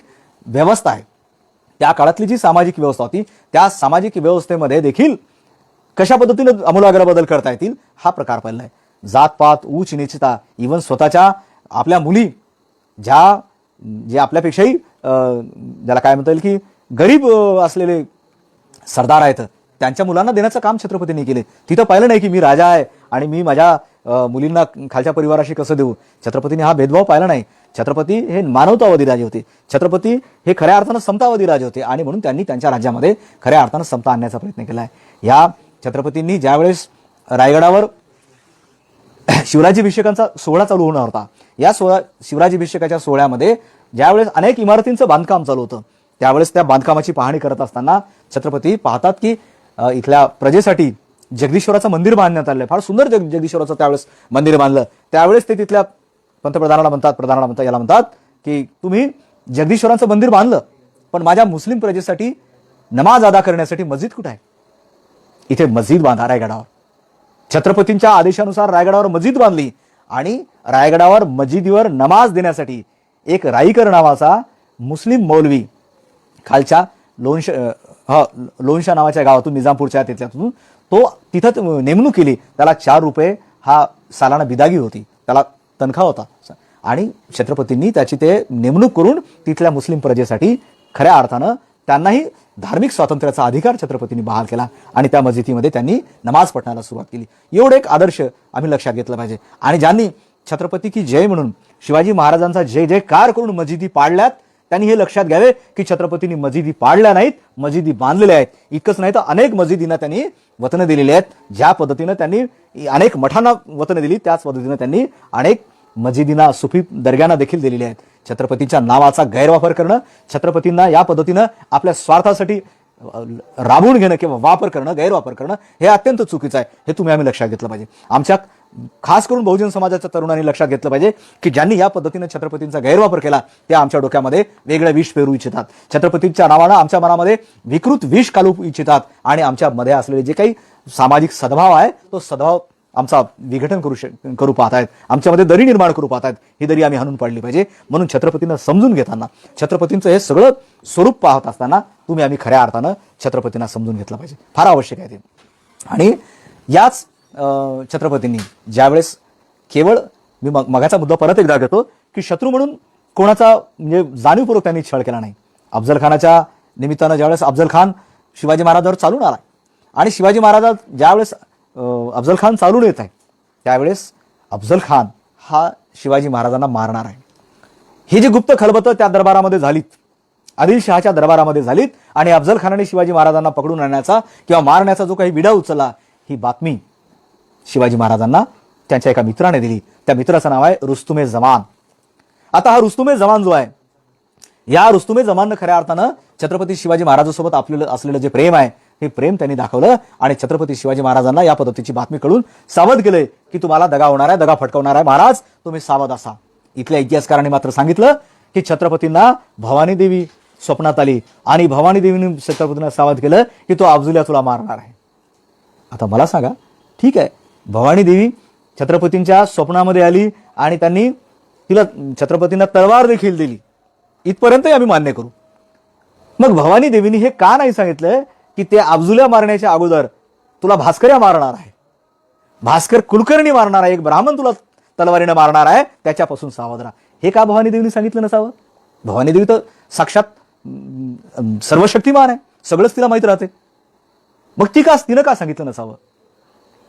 व्यवस्था आहे, त्या काळातली जी सामाजिक व्यवस्था होती, त्या सामाजिक व्यवस्थेमध्ये देखील कशा पद्धतीने आमूलाग्र बदल करता येतील हा प्रकार पाहिला आहे. जातपात, उच्च नीचता, इव्हन स्वतःच्या आपल्या मुली जे आपल्यापेक्षाही ज्याला काय म्हणता येईल की गरीब असलेले सरदार आहेत, त्यांच्या मुलांना देण्याचं काम छत्रपतींनी केले. तिथं पाहिलं नाही की मी राजा आहे आणि मी माझ्या मुलींना खालच्या परिवाराशी कसं देऊ. छत्रपतींनी हा भेदभाव पाहिला नाही. छत्रपती हे मानवतावादी राजे होते. छत्रपती हे खऱ्या अर्थानं समतावादी राजे होते आणि म्हणून त्यांनी त्यांच्या राज्यामध्ये खऱ्या अर्थानं समता आणण्याचा प्रयत्न केला आहे. या छत्रपतींनी ज्यावेळेस रायगडावर शिवराज्याभिषेकांचा सोहळा चालू होणार होता, या शिवराज्याभिषेकाच्या सोहळ्यामध्ये ज्यावेळेस अनेक इमारतींचं बांधकाम चालू होतं, त्यावेळेस त्या बांधकामाची पाहणी करत असताना छत्रपती पाहतात की इथल्या प्रजेसाठी जगदीश्वराचं मंदिर बांधण्यात आलं. फार सुंदर जगदीश्वराचं त्यावेळेस मंदिर बांधलं. त्यावेळेस ते तिथल्या प्रधानाला म्हणतात याला म्हणतात की तुम्ही जगदीश्वराचं मंदिर बांधलं, पण माझ्या मुस्लिम प्रजेसाठी नमाज अदा करण्यासाठी मस्जिद कुठे आहे? इथे मस्जिद बांधा रायगडावर. छत्रपतींच्या आदेशानुसार रायगडावर मस्जिद बांधली आणि रायगडावर मस्जिदीवर नमाज देण्यासाठी एक राईकर नावाचा मुस्लिम मौलवी खालच्या लोणशा नावाच्या गावातून, निजामपूरच्या तिथल्यातून तो तिथं नेमणूक केली. त्याला 4 रुपये हा सालाना बिदागी होती, त्याला तनखा होता. आणि छत्रपतींनी त्याची ते नेमणूक करून तिथल्या मुस्लिम प्रजेसाठी खऱ्या अर्थानं त्यांनाही धार्मिक स्वातंत्र्याचा अधिकार छत्रपतींनी बहाल केला आणि त्या मस्जिदीमध्ये त्यांनी नमाज पठणाला सुरुवात केली. एवढं एक आदर्श आम्ही लक्षात घेतलं पाहिजे. आणि ज्यांनी छत्रपती की जय म्हणून शिवाजी महाराजांचा जय जयकार करून मस्जिदी पाडल्यात, त्यांनी हे लक्षात घ्यावे की छत्रपतींनी मस्जिदी पाडल्या नाहीत, मस्जिदी बांधलेल्या आहेत. इतकंच नाही तर अनेक मस्जिदींना त्यांनी वतनं दिलेली आहेत. ज्या पद्धतीनं त्यांनी अनेक मठांना वतनं दिली, त्याच पद्धतीनं त्यांनी अनेक मस्जिदींना, सुफी दर्ग्यांना देखील दिलेले आहेत. छत्रपतीच्या नावाचा गैरवापर करणं, छत्रपतींना या पद्धतीनं आपल्या स्वार्थासाठी राबवून घेणं किंवा वापर करणं, गैरवापर करणं हे अत्यंत चुकीचं आहे. हे तुम्ही आम्ही लक्षात घेतलं पाहिजे. आमच्या खास करून बहुजन समाजाच्या तरुणांनी लक्षात घेतलं पाहिजे की ज्यांनी या पद्धतीनं छत्रपतींचा गैरवापर केला ते आमच्या डोक्यामध्ये वेगळं विष पेरू इच्छितात. छत्रपतींच्या नावानं आमच्या मनामध्ये विकृत विष घालू इच्छितात आणि आमच्या मध्ये असलेले जे काही सामाजिक सद्भाव आहे तो सद्भाव आमचा विघटन करू पाहत आहेत, आमच्यामध्ये दरी निर्माण करू पाहत आहेत, ही दरी आम्ही हाणून पाडली पाहिजे. म्हणून छत्रपतींना समजून घेताना, छत्रपतींचं हे सगळं स्वरूप पाहत असताना आम्ही खऱ्या अर्थानं छत्रपतींना समजून घेतलं पाहिजे, फार आवश्यक आहे ते. आणि याच छत्रपतींनी ज्यावेळेस केवळ मी मगाचा मुद्दा परत एकदा घेतो की शत्रू म्हणून कोणाचा म्हणजे जाणीवपूर्वक त्यांनी छळ केला नाही. अफजल खानाच्या निमित्तानं ज्यावेळेस अफजल खान शिवाजी महाराजांवर चालून आला आणि शिवाजी महाराज ज्यावेळेस अफजल खान चालून येत आहे त्यावेळेस अफजल खान हा शिवाजी महाराजांना मारणार आहे. ही जी गुप्त खलबतं त्या दरबारामध्ये झालीत, आदिलशहाच्या दरबारामध्ये झालीत आणि अफजल खानाने शिवाजी महाराजांना पकडून आणण्याचा किंवा मारण्याचा जो काही विडा उचलला, ही बातमी शिवाजी महाराजांना त्यांच्या एका मित्राने दिली. त्या मित्राचं नाव आहे रुस्तुमे जमान. आता हा रुस्तुमे जमान जो आहे, या रुस्तुमे जमाननं खऱ्या अर्थानं छत्रपती शिवाजी महाराजांसोबत आपलं असलेलं जे प्रेम आहे हे प्रेम त्यांनी दाखवलं आणि छत्रपती शिवाजी महाराजांना या पद्धतीची बातमी कळून सावध केलंय की तुम्हाला दगा होणार आहे, दगा फटकवणार आहे महाराज, तुम्ही सावध असा. इथल्या इतिहासकारांनी मात्र सांगितलं की छत्रपतींना भवानी देवी स्वप्नात आली आणि भवानी देवीने छत्रपतींना सावध केलं की तो अफजुल्या तुला मारणार आहे. आता मला सांगा, ठीक आहे, भवानी देवी छत्रपतींच्या स्वप्नामध्ये आली आणि त्यांनी तिला छत्रपतींना तलवार देखील दिली, इथपर्यंतही आम्ही मान्य करू. मग भवानी देवीने हे का नाही सांगितलं की ते अफजुल्या मारण्याच्या अगोदर तुला भास्कर्या मारणार आहे, भास्कर कुलकर्णी मारणार आहे, एक ब्राह्मण तुला तलवारीने मारणार आहे, त्याच्यापासून सावध राहा. हे का भवानी देवीने सांगितलं नसावं? भवानी देवी तर साक्षात सर्वशक्तिमान आहे, सगळंच तिला माहित राहते. मग तिनं का सांगितलं नसावं?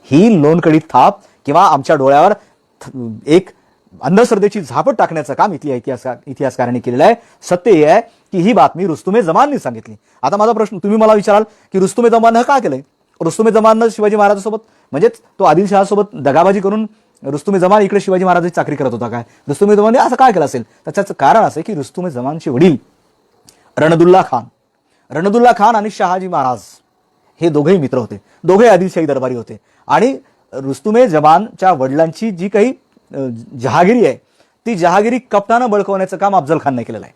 ही लोणकडी थाप किंवा आमच्या डोळ्यावर एक अंधश्रद्धेची झापट टाकण्याचं काम इथल्या इतिहासकारांनी केलेलं आहे. सत्य हे आहे की ही बातमी रुस्तुमे जमानने सांगितली. आता माझा प्रश्न, तुम्ही मला विचाराल की रुस्तुमे जमाननं का केलंय? रुस्तुमे जमाननं शिवाजी महाराजांसोबत म्हणजेच तो आदिलशहासोबत दगाबाजी करून रुस्तुमे जमान इकडे शिवाजी महाराजांची चाकरी करत होता काय? रुस्तुमे जमानने असं काय केलं असेल? त्याचं कारण असं की रुस्तुमे जमानचे वडील रणदुल्ला खान आणि शहाजी महाराज हे दोघेही मित्र होते, दोघे आदिलशाही दरबारी होते. आणि रुस्तुमे जमानच्या वडिलांची जी काही जहागिरी आहे ती जहागिरी कप्तानं बळकावण्याचं काम अफजल खानने केलेलं आहे.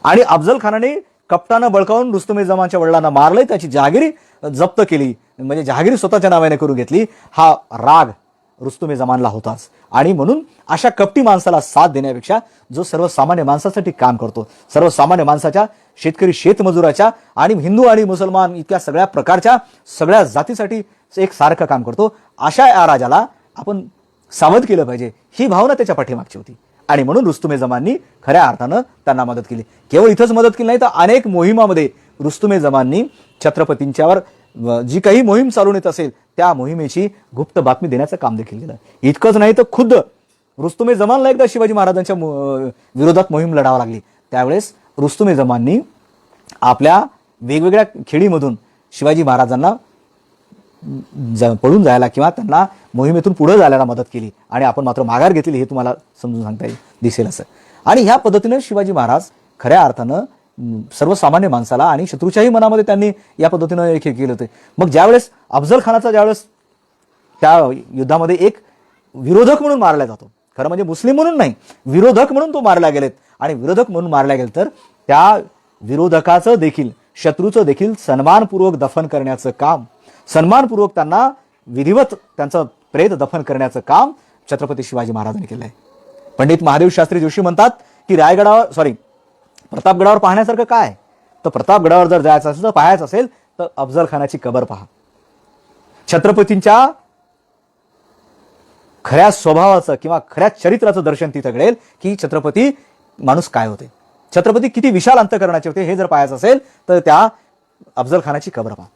आणि अफजल खानाने कप्तानं बळकावून रुस्तुमे जमानच्या वडिलांना मारलंय, त्याची जहागिरी जप्त केली, म्हणजे जहागिरी स्वतःच्या नावाने करून घेतली. हा राग रुस्तुमे जमानला होताच. आणि म्हणून अशा कपटी माणसाला साथ देण्यापेक्षा जो सर्वसामान्य माणसासाठी काम करतो, सर्वसामान्य माणसाच्या, शेतकरी शेतमजुराच्या आणि हिंदू आणि मुसलमान इतक्या सगळ्या प्रकारच्या सगळ्या जातीसाठी एक सारखं काम करतो, अशा या राजाला आपण सावध केलं पाहिजे, ही भावना त्याच्या पाठीमागची होती. आणि म्हणून रुस्तुमे जमाननी खऱ्या अर्थानं त्यांना मदत केली. केवळ इथंच मदत केली नाही तर अनेक मोहिमामध्ये रुस्तुमे जमाननी छत्रपतींच्यावर जी काही मोहीम चालून येत असेल त्या मोहिमेची गुप्त बातमी देण्याचं काम देखील केलं. इतकंच नाही तर खुद्द रुस्तुमे जमानला एकदा शिवाजी महाराजांच्या विरोधात मोहीम लढावं लागली. त्यावेळेस रुस्तुमे जमाननी आपल्या वेगवेगळ्या खेडीमधून शिवाजी महाराजांना पळून जायला किंवा त्यांना मोहिमेतून पुढे जायला मदत केली आणि आपण मात्र माघार घेतली, हे तुम्हाला समजून सांगता दिसेल असं. आणि ह्या पद्धतीनं शिवाजी महाराज खऱ्या अर्थानं सर्वसामान्य माणसाला आणि शत्रूच्याही मनामध्ये त्यांनी या पद्धतीनं एक हे केलं होते. मग ज्यावेळेस अफजल खानाचा ज्यावेळेस त्या युद्धामध्ये एक विरोधक म्हणून मारला जातो, खरं म्हणजे मुस्लिम म्हणून नाही, विरोधक म्हणून तो मारला गेलेत. आणि विरोधक म्हणून मारला गेले तर त्या विरोधकाचं देखील, शत्रूचं देखील सन्मानपूर्वक दफन करण्याचं काम, सन्मानपूर्वक त्यांना विधिवत त्यांचं प्रेत दफन करण्याचं काम छत्रपती शिवाजी महाराजांनी केलं आहे. पंडित महादेव शास्त्री जोशी म्हणतात की प्रतापगडावर पाहण्यासारखं काय? तर प्रतापगडावर जर जायचं असेल, तर पाहायचं असेल तर अफजल खानाची कबर पहा. छत्रपतींच्या खऱ्या स्वभावाचं किंवा खऱ्या चरित्राचं दर्शन तिथं घडेल की छत्रपती माणूस काय होते, छत्रपती किती विशाल अंतःकरणाचे होते, हे जर पाहायचं असेल तर त्या अफजल खानाची कबर पहा.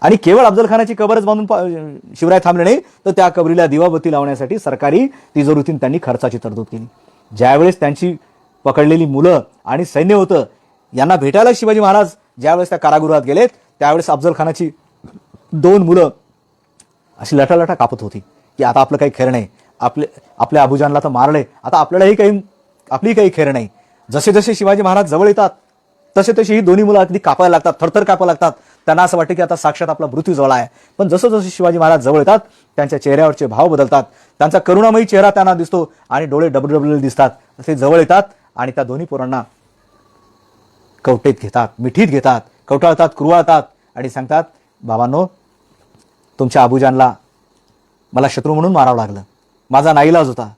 आणि केवळ अफजल खानाची कबरच बांधून शिवराय थांबले नाही, तर त्या कबरीला दिवाबत्ती लावण्यासाठी सरकारी तिजोरीतून त्यांनी खर्चाची तरतूद केली. ज्यावेळेस त्यांची पकडलेली मुलं आणि सैन्य होतं यांना भेटायला शिवाजी महाराज ज्यावेळेस त्या कारागृहात गेलेत, त्यावेळेस अफजल खानाची 2 मुलं अशी लटालटा कापत होती की आता आपलं काही खैर नाही, आपल्या अबुजानला तर मारले, आता आपली काही खैर नाही. जसे जसे शिवाजी महाराज जवळ येतात तसे तशी ही दोन्ही मुलं अगदी कापायला लागतात, थरथर कापायला लागतात. त्यांना असं वाटतं की आता साक्षात आपला मृत्यू जवळ आहे. पण जसं जसं शिवाजी महाराज जवळ येतात त्यांच्या चेहऱ्यावरचे भाव बदलतात, त्यांचा करुणामयी चेहरा त्यांना दिसतो आणि डोळे डबडबडलेले दिसतात. ते जवळ येतात आणि त्या दोन्ही पोरांना कवटेत घेतात, मिठीत घेतात, कवटाळतात, कुरवाळतात आणि सांगतात, बाबांनो, तुमच्या अबुजानला मला शत्रू म्हणून मारावं लागलं, माझा नाईलाज होता,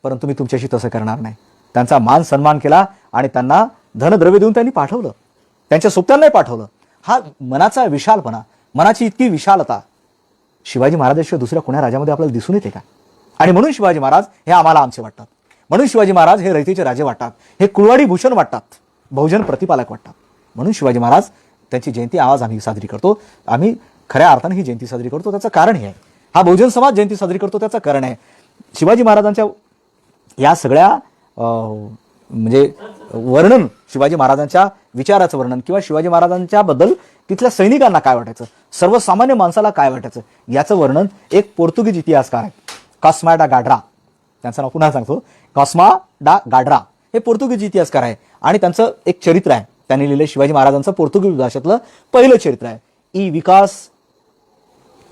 परंतु मी तुमच्याशी तसं करणार नाही. त्यांचा मान सन्मान केला आणि त्यांना धनद्रव्य देऊन त्यांनी पाठवलं, त्यांच्या सोबत्यांनाही पाठवलं. हा मनाचा विशालपणा, मनाची इतकी विशालता शिवाजी महाराजांशिवाय दुसऱ्या कोण्या राजामध्ये आपल्याला दिसून येते का? आणि म्हणून शिवाजी महाराज हे आम्हाला आमचे वाटतात, म्हणून शिवाजी महाराज हे रयतेचे राजे वाटतात, हे कुळवाडी भूषण वाटतात, बहुजन प्रतिपालक वाटतात. म्हणून शिवाजी महाराज त्यांची जयंती आज आम्ही साजरी करतो. आम्ही खऱ्या अर्थाने ही जयंती साजरी करतो त्याचं कारण हे आहे. हा बहुजन समाज जयंती साजरी करतो त्याचं कारण आहे शिवाजी महाराजांच्या या सगळ्या म्हणजे वर्णन, शिवाजी महाराजांच्या विचाराचं वर्णन किंवा शिवाजी महाराजांच्या बद्दल तिथल्या सैनिकांना काय वाटायचं, सर्वसामान्य माणसाला काय वाटायचं, याचं वर्णन एक पोर्तुगीज इतिहासकार आहे, कॉस्मा डा गाड्रा. त्यांचं नाव पुन्हा सांगतो, कॉस्मा डा गाड्रा हे पोर्तुगीज इतिहासकार आहे आणि त्यांचं एक चरित्र आहे, त्यांनी लिहिलं शिवाजी महाराजांचं पोर्तुगीज भाषेतलं पहिलं चरित्र आहे, ई विकास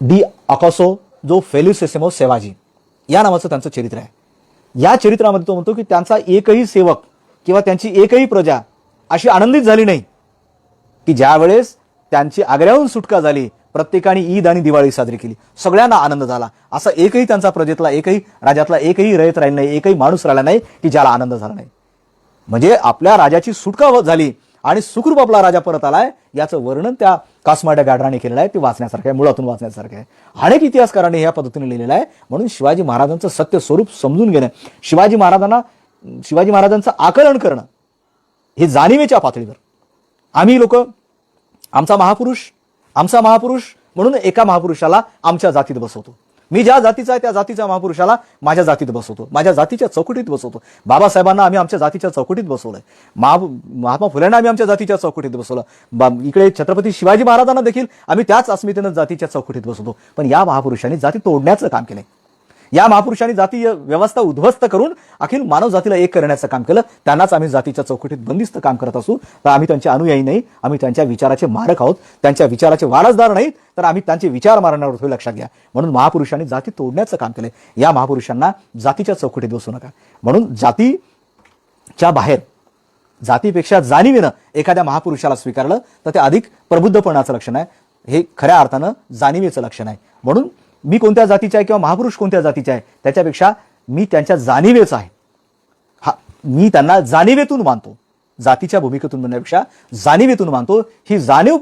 डी अकोसो जो फेलिसेसिमो सेवाजी या नावाचं त्यांचं चरित्र आहे. या चरित्रामध्ये तो म्हणतो की त्यांचा एकही सेवक किंवा त्यांची एकही प्रजा अशी आनंदित झाली नाही की ज्या वेळेस त्यांची आग्र्याहून सुटका झाली, प्रत्येकाने ईद आणि दिवाळी साजरी केली, सगळ्यांना आनंद झाला. असा एकही त्यांचा प्रजेतला, एकही राजातला एकही रयत राहिला नाही, एकही माणूस राहिला नाही की ज्याला आनंद झाला नाही. म्हणजे आपल्या राजाची सुटका झाली आणि सुखरूप आपला राजा परत आलाय याचं वर्णन त्या कॉस्मा डा गाड्राने केलेलं आहे. ते वाचण्यासारखं आहे, मुळातून वाचण्यासारखं आहे. अनेक इतिहासकारांनी या पद्धतीने लिहिलेलं आहे. म्हणून शिवाजी महाराजांचं सत्य स्वरूप समजून घेणं, शिवाजी महाराजांचं आकलन करणं हे जाणीवेच्या पातळीवर आम्ही लोक आमचा महापुरुष म्हणून एका महापुरुषाला आमच्या जातीत बसवतो. मी ज्या जातीचा आहे त्या जातीच्या महापुरुषाला माझ्या जातीत बसवतो, माझ्या जातीच्या चौकटीत बसवतो. बाबासाहेबांना आम्ही आमच्या जातीच्या चौकटीत बसवलंय, महात्मा फुलेंना आम्ही आमच्या जातीच्या चौकटीत बसवलं, इकडे छत्रपती शिवाजी महाराजांना देखील आम्ही त्याच अस्मितेनं जातीच्या चौकटीत बसवतो. पण या महापुरुषांनी जाती तोडण्याचं काम केलंय, या महापुरुषांनी जातीय व्यवस्था उद्ध्वस्त करून अखिल मानव जातीला एक करण्याचं काम केलं. त्यांनाच आम्ही जातीच्या चौकटीत बंदिस्त काम करत असू तर आम्ही त्यांचे अनुयायी नाही, आम्ही त्यांच्या विचाराचे मारक आहोत, त्यांच्या विचाराचे वारसदार नाहीत, तर आम्ही त्यांचे विचार मारण्यावर होतो, लक्षात घ्या. म्हणून महापुरुषांनी जाती तोडण्याचं काम केलंय. या महापुरुषांना जातीच्या चौकटीत बसू नका. म्हणून जातीच्या बाहेर, जातीपेक्षा जाणीवेनं एखाद्या महापुरुषाला स्वीकारलं तर ते अधिक प्रबुद्धपणाचं लक्षण आहे, हे खऱ्या अर्थानं जाणीवेचं लक्षण आहे. म्हणून मी कोणत्या जातीचा आहे किंवा महापुरुष कोणत्या जातीचा आहे त्याच्यापेक्षा मी त्यांच्या जाणीवेचा आहे, मी त्यांना जाणीवेतून मानतो, जातीच्या भूमिकेतून म्हणण्यापेक्षा जाणीवेतून मानतो. ही जाणीव,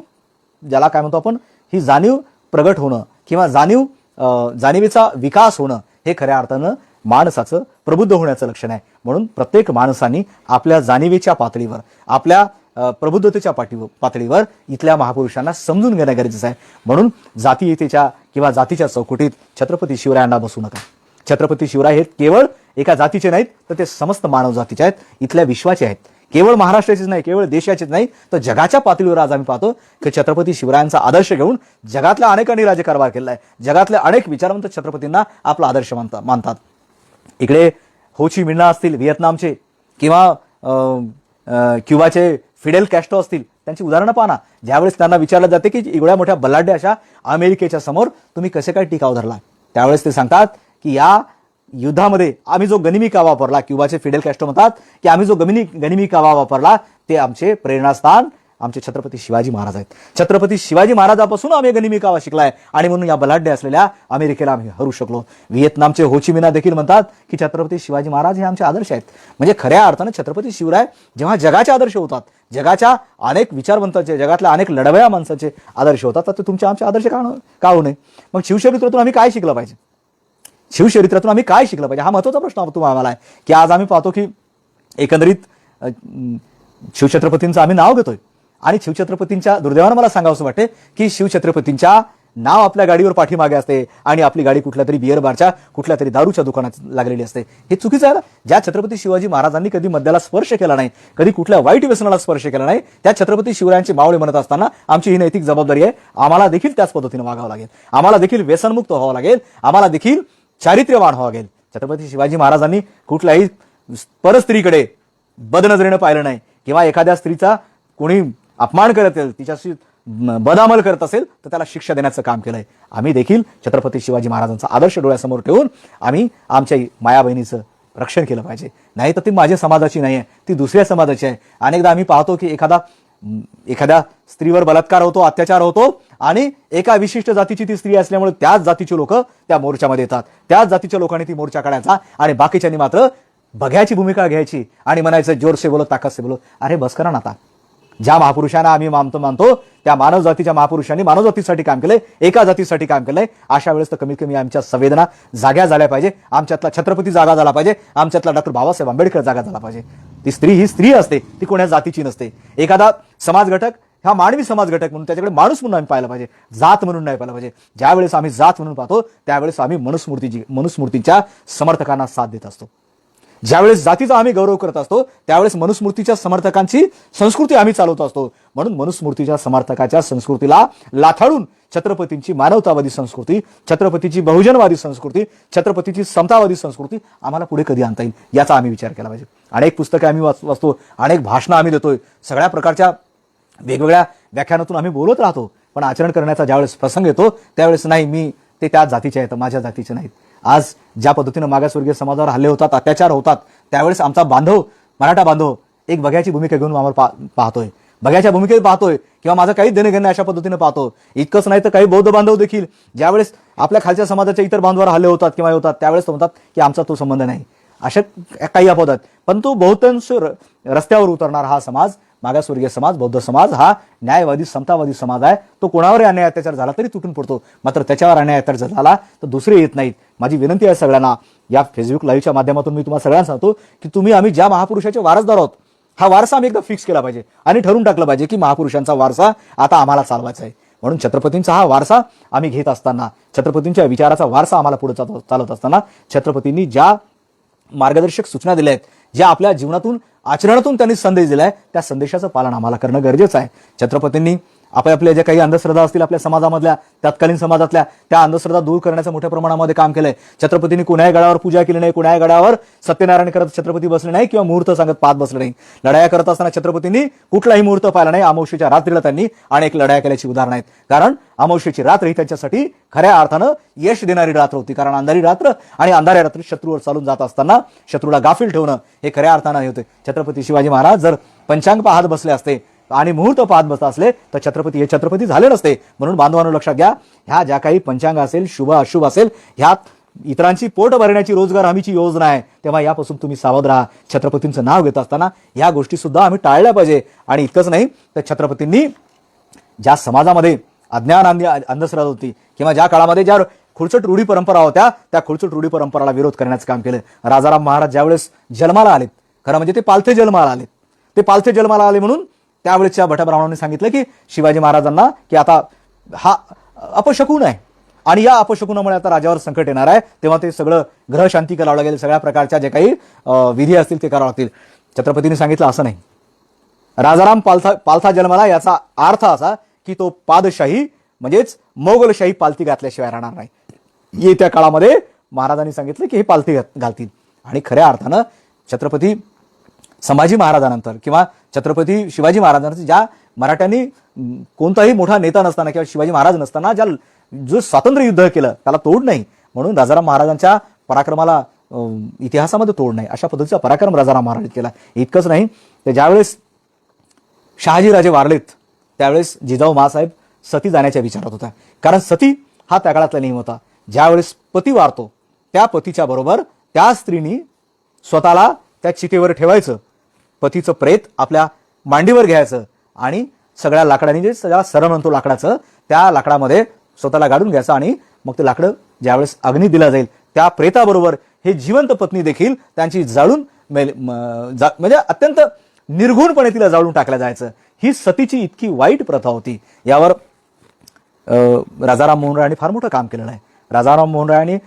ज्याला काय म्हणतो आपण, ही जाणीव प्रगट होणं किंवा जाणीवेचा विकास होणं हे खऱ्या अर्थानं माणसाचं प्रबुद्ध होण्याचं लक्षण आहे. म्हणून प्रत्येक माणसाने आपल्या जाणीवेच्या पातळीवर, आपल्या प्रबुद्धतेच्या पातळीवर इथल्या महापुरुषांना समजून घेणं गरजेचं आहे. म्हणून जातीयतेच्या किंवा जातीच्या चौकटीत छत्रपती शिवरायांना बसू नका. छत्रपती शिवराय हे केवळ एका जातीचे नाहीत, तर ते समस्त मानव जातीचे आहेत, इथल्या विश्वाचे आहेत. केवळ महाराष्ट्राचेच नाही, केवळ देशाचेच नाही, तर जगाच्या पातळीवर आज आम्ही पाहतो की छत्रपती शिवरायांचा आदर्श घेऊन जगातल्या अनेकांनी राज्यकारभार केला आहे. जगातल्या अनेक विचारवंत छत्रपतींना आपला आदर्श मानतात. इकडे हो ची मिन्ह असतील व्हिएतनामचे किंवा क्युबाचे फिडेल कॅस्ट्रो असतील, त्यांची उदाहरणं पाहा ना. ज्यावेळेस त्यांना विचारलं जाते की एवढ्या मोठ्या बलाढ्य अशा अमेरिकेच्या समोर तुम्ही कसे काय टिकाव धरला, त्यावेळेस ते सांगतात की या युद्धामध्ये आम्ही जो गनिमी कावा वापरला, क्युबाचे फिडेल कॅस्ट्रो म्हणतात की आम्ही जो गनिमी कावा वापरला ते आमचे प्रेरणास्थान आमचे छत्रपती शिवाजी महाराज आहेत. छत्रपती शिवाजी महाराजापासून आम्ही गनिमी कावा शिकलाय आणि म्हणून या बलाढ्य असलेल्या अमेरिकेला आम्ही हरू शकलो. व्हिएतनामचे हो ची मिन्ह देखील म्हणतात की छत्रपती शिवाजी महाराज हे आमचे आदर्श आहेत. म्हणजे खऱ्या अर्थानं छत्रपती शिवराय जेव्हा जगाचे आदर्श होतात, जगाच्या अनेक विचारवंतांचे, जगातल्या अनेक लढवया माणसाचे आदर्श होतात, तर ते तुमचे आमचे आदर्श का होऊ नये? मग शिवचरित्रातून आम्ही काय शिकलं पाहिजे? शिवचरित्रातून आम्ही काय शिकलं पाहिजे हा महत्वाचा प्रश्न तुम्हाला आहे. की आज आम्ही पाहतो की एकंदरीत शिवछत्रपतींचं आम्ही नाव घेतोय आणि शिवछत्रपतींच्या दुर्दैवानं मला सांगावंसं वाटते की शिवछत्रपतींच्या नाव आपल्या गाडीवर पाठीमागे असते आणि आपली गाडी कुठल्या तरी बिअर बारच्या कुठल्या तरी दारूच्या दुकानात लागलेली असते. हे चुकीचं आहे ना. ज्या छत्रपती शिवाजी महाराजांनी कधी मद्याला स्पर्श केला नाही, कधी कुठल्या वाईट व्यसनाला स्पर्श केला नाही, त्या छत्रपती शिवरायांचे मावळे म्हणत असताना आमची ही नैतिक जबाबदारी आहे. आम्हाला देखील त्याच पद्धतीने वागावं लागेल, आम्हाला देखील व्यसनमुक्त व्हावं लागेल, आम्हाला देखील चारित्र्यवान व्हावं लागेल. छत्रपती शिवाजी महाराजांनी कुठल्याही परस्त्रीकडे बदनजरेनं पाहिलं नाही किंवा एखाद्या स्त्रीचा कोणी अपमान करत असेल, तिच्याशी बदामल करत असेल तर त्याला शिक्षा देण्याचं काम केलंय. आम्ही देखील छत्रपती शिवाजी महाराजांचा आदर्श डोळ्यासमोर ठेवून आम्ही आमच्या माया बहिणीचं रक्षण केलं पाहिजे. नाही तर ती माझ्या समाजाची नाही आहे, ती दुसऱ्या समाजाची आहे. अनेकदा आम्ही पाहतो की एखादा एखाद्या स्त्रीवर बलात्कार होतो, अत्याचार होतो आणि एका विशिष्ट जातीची ती स्त्री असल्यामुळे त्याच जातीचे लोक त्या मोर्चामध्ये येतात, त्याच जातीच्या लोकांनी ती मोर्चा काढायचा आणि बाकीच्यांनी मात्र बघ्याची भूमिका घ्यायची आणि म्हणायचं जोर से बोलो ताकद से बोलो. अरे बस करा ना आता. ज्या महापुरुषांना आम्ही मानतो त्या मानव जातीच्या महापुरुषांनी मानव जातीसाठी काम केलंय, एका जातीसाठी काम केलंय. अशा वेळेस तर कमीत कमी आमच्या संवेदना जाग्या झाल्या पाहिजे, आमच्यातला छत्रपती जागा झाला पाहिजे, आमच्यातला डॉक्टर बाबासाहेब आंबेडकर जागा झाला पाहिजे. ती स्त्री ही स्त्री असते, ती कोण्या जातीची नसते. एखादा समाज घटक हा मानवी समाज घटक म्हणून त्याच्याकडे माणूस म्हणून आम्ही पाहायला पाहिजे, जात म्हणून नाही पाहिलं पाहिजे. ज्यावेळेस आम्ही जात म्हणून पाहतो त्यावेळेस आम्ही मनुस्मृतीच्या समर्थकांना साथ देत असतो. ज्यावेळेस जातीचा आम्ही गौरव करत असतो त्यावेळेस मनुस्मृतीच्या समर्थकांची संस्कृती आम्ही चालवत असतो. म्हणून मनुस्मृतीच्या समर्थकाच्या संस्कृतीला लाथाळून छत्रपतींची मानवतावादी संस्कृती, छत्रपतीची बहुजनवादी संस्कृती, छत्रपतीची समतावादी संस्कृती आम्हाला पुढे कधी आणता येईल याचा आम्ही विचार केला पाहिजे. अनेक पुस्तकं आम्ही वाचतो, अनेक भाषणं आम्ही देतोय, सगळ्या प्रकारच्या वेगवेगळ्या व्याख्यानातून आम्ही बोलत राहतो, पण आचरण करण्याचा ज्यावेळेस प्रसंग येतो त्यावेळेस नाही, मी ते त्या जातीचे आहेत, माझ्या जातीचे नाहीत. आज ज्या पद्धतीनं मागासवर्गीय समाजावर हल्ले होतात, अत्याचार होतात, त्यावेळेस आमचा बांधव, मराठा बांधव एक बघ्याची भूमिका घेऊन आम्हाला पाहतोय, बघ्याच्या भूमिकेत पाहतोय किंवा माझं काही देणं घेणं अशा पद्धतीने पाहतो. इतकंच नाही तर काही बौद्ध बांधव देखील ज्यावेळेस आपल्या खालच्या समाजाच्या इतर बांधवावर हल्ले होतात किंवा होतात त्यावेळेस म्हणतात की आमचा तो संबंध नाही, अशा काही अपवादात. पण तो बहुतांश रस्त्यावर उतरणार हा समाज, मागासवर्गीय समाज, बौद्ध समाज हा न्यायवादी समतावादी समाज आहे. तो कोणावरही अन्याय अत्याचार झाला तरी तुटून पडतो, मात्र त्याच्यावर अन्याय अत्याचार झाला तर दुसरे येत नाहीत. माझी विनंती आहे सगळ्यांना, या फेसबुक लाईव्हच्या माध्यमातून मी तुम्हाला सगळ्यांना सांगतो की तुम्ही आम्ही ज्या महापुरुषाचे वारसदार आहोत हा वारसा आम्ही एकदा फिक्स केला पाहिजे आणि ठरवून टाकलं पाहिजे की महापुरुषांचा वारसा आता आम्हाला चालवायचा आहे. म्हणून छत्रपतींचा हा वारसा आम्ही घेत असताना, छत्रपतींच्या विचाराचा वारसा आम्हाला पुढे चालवत असताना छत्रपतींनी ज्या मार्गदर्शक सूचना दिल्या आहेत, ज्या आपल्या जीवनातून आचरणातून त्यांनी संदेश दिलाय, त्या संदेशाचं पालन आम्हाला करणं गरजेचं आहे. छत्रपतींनी आपल्या ज्या काही अंधश्रद्धा असतील आपल्या समाजामधल्या, तत्कालीन समाजातल्या, त्या अंधश्रद्धा दूर करण्याचं मोठ्या प्रमाणामध्ये काम केलंय. छत्रपतींनी कुणाही गडावर पूजा केली नाही, कुणाही गडावर सत्यनारायण करत छत्रपती बसले नाही किंवा मुहूर्त सांगत पाहत बसले नाही. लढाया करत असताना छत्रपतींनी कुठलाही मुहूर्त पाहिला नाही. अमावस्येच्या रात्रीला त्यांनी अनेक लढाया केल्याची उदाहरणं आहेत, कारण अमावस्येची रात्र ही त्यांच्यासाठी खऱ्या अर्थानं यश देणारी रात्र होती. कारण अंधारी रात्र आणि अंधाऱ्या रात्री शत्रूवर चालून जात असताना शत्रूला गाफील ठेवणं हे खऱ्या अर्थानं होते. छत्रपती शिवाजी महाराज जर पंचांग पाहत बसले असते आणि मुहूर्त पाहत बसत असले तर छत्रपती हे छत्रपती झाले नसते. म्हणून बांधवांनो लक्षात घ्या, ह्या ज्या काही पंचांग असेल, शुभ अशुभ असेल, ह्यात इतरांची पोट भरण्याची, रोजगार हमीची योजना आहे, तेव्हा यापासून तुम्ही सावध राहा. छत्रपतींचं नाव घेत असताना ह्या गोष्टी सुद्धा आम्ही टाळल्या पाहिजे. आणि इतकंच नाही तर छत्रपतींनी ज्या समाजामध्ये अज्ञान आणि अंधश्रद्धा होती किंवा ज्या काळामध्ये ज्या खुळचट रूढी परंपरा होत्या त्या खुळचट रूढी परंपराला विरोध करण्याचं काम केलं. राजाराम महाराज ज्यावेळेस जन्माला आलेत, खरं म्हणजे ते पालथे जन्माला आलेत, ते पालथे जन्माला आले म्हणून त्यावेळेसच्या भटाब्राह्मणांनी सांगितलं की शिवाजी महाराजांना की आता हा अपशकुन आहे आणि या अपशकुनामुळे आता राजावर संकट येणार आहे, तेव्हा ते सगळं ग्रह शांती करावं लागेल, सगळ्या प्रकारच्या जे काही विधी असतील ते करावं लागतील. छत्रपतींनी सांगितलं असं नाही, राजाराम पालथा जन्माला याचा अर्थ असा की तो पादशाही म्हणजेच मोगलशाही पालथी घातल्याशिवाय राहणार नाही. येत्या काळामध्ये महाराजांनी सांगितलं की हे पालथी घालतील. आणि खऱ्या अर्थानं छत्रपती संभाजी महाराजांनंतर किंवा छत्रपती शिवाजी महाराजांनंतर ज्या मराठ्यांनी कोणताही मोठा नेता नसताना किंवा शिवाजी महाराज नसताना जो स्वातंत्र्य युद्ध केलं त्याला तोड नाही, म्हणून राजाराम महाराजांच्या पराक्रमाला इतिहासामध्ये तोड नाही, अशा पद्धतीचा पराक्रम राजाराम महाराज केला. इतकंच नाही तर ज्यावेळेस शहाजीराजे वारलेत त्यावेळेस जिजाऊ माँसाहेब सती जाण्याच्या विचारात होता. कारण सती हा त्या काळातला नियम होता, ज्यावेळेस पती वारतो त्या पतीच्या बरोबर त्या स्त्रीनी स्वतःला त्या चितेवर ठेवायचं, पतीचं प्रेत आपल्या मांडीवर घ्यायचं आणि सगळ्या लाकडांनी जे सगळा सर म्हणतो लाकडाचं, त्या लाकडामध्ये स्वतःला गाडून घ्यायचं आणि मग ते लाकडं ज्यावेळेस अग्नी दिला जाईल त्या प्रेताबरोबर हे जिवंत पत्नी देखील त्यांची जाळून म्हणजे अत्यंत निर्घुणपणे तिला जाळून टाकलं जायचं. ही सतीची इतकी वाईट प्रथा होती. यावर राजाराम मोहन रायांनी फार मोठं काम केलेलं आहे. राजाराम मोहन रायांनी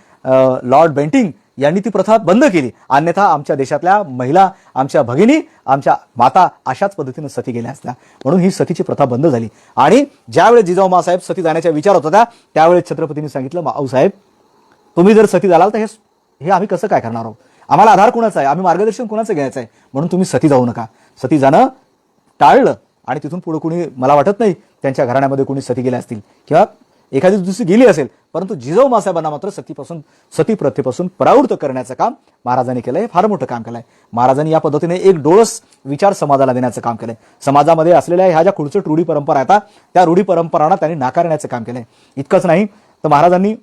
लॉर्ड बेंटिंग यांनी ती प्रथा बंद केली, अन्यथा आमच्या देशातल्या महिला, आमच्या भगिनी, आमच्या माता अशाच पद्धतीने सती गेल्या असत्या. म्हणून ही सतीची प्रथा बंद झाली. आणि ज्यावेळेस जिजाऊ माँसाहेब सती जाण्याच्या विचार होता त्यावेळेस छत्रपतींनी सांगितलं, माऊसाहेब तुम्ही जर सती जालाल तर हे आम्ही कसं काय करणार आहोत, आम्हाला आधार कोणाचा आहे, आम्ही मार्गदर्शन कोणाचं घ्यायचं आहे, म्हणून तुम्ही सती जाऊ नका. सती जाणं टाळलं आणि तिथून पुढे कोणी, मला वाटत नाही त्यांच्या घराण्यामध्ये कोणी सती गेल्या असतील किंवा एखादी दुसरी गेली असेल, परंतु जिजाऊ मासाहेबांना मात्र सती प्रथेपासून परावृत्त करण्याचं काम महाराजांनी केलंय. हे फार मोठं काम केलंय महाराजांनी. या पद्धतीने एक डोळस विचार समाजाला देण्याचं काम केलंय. समाजामध्ये असलेल्या ह्या ज्या खुळचट रूढी परंपरा आहेत त्या रूढी परंपरांना त्यांनी नाकारण्याचं काम केलंय. इतकंच नाही तर महाराजांनी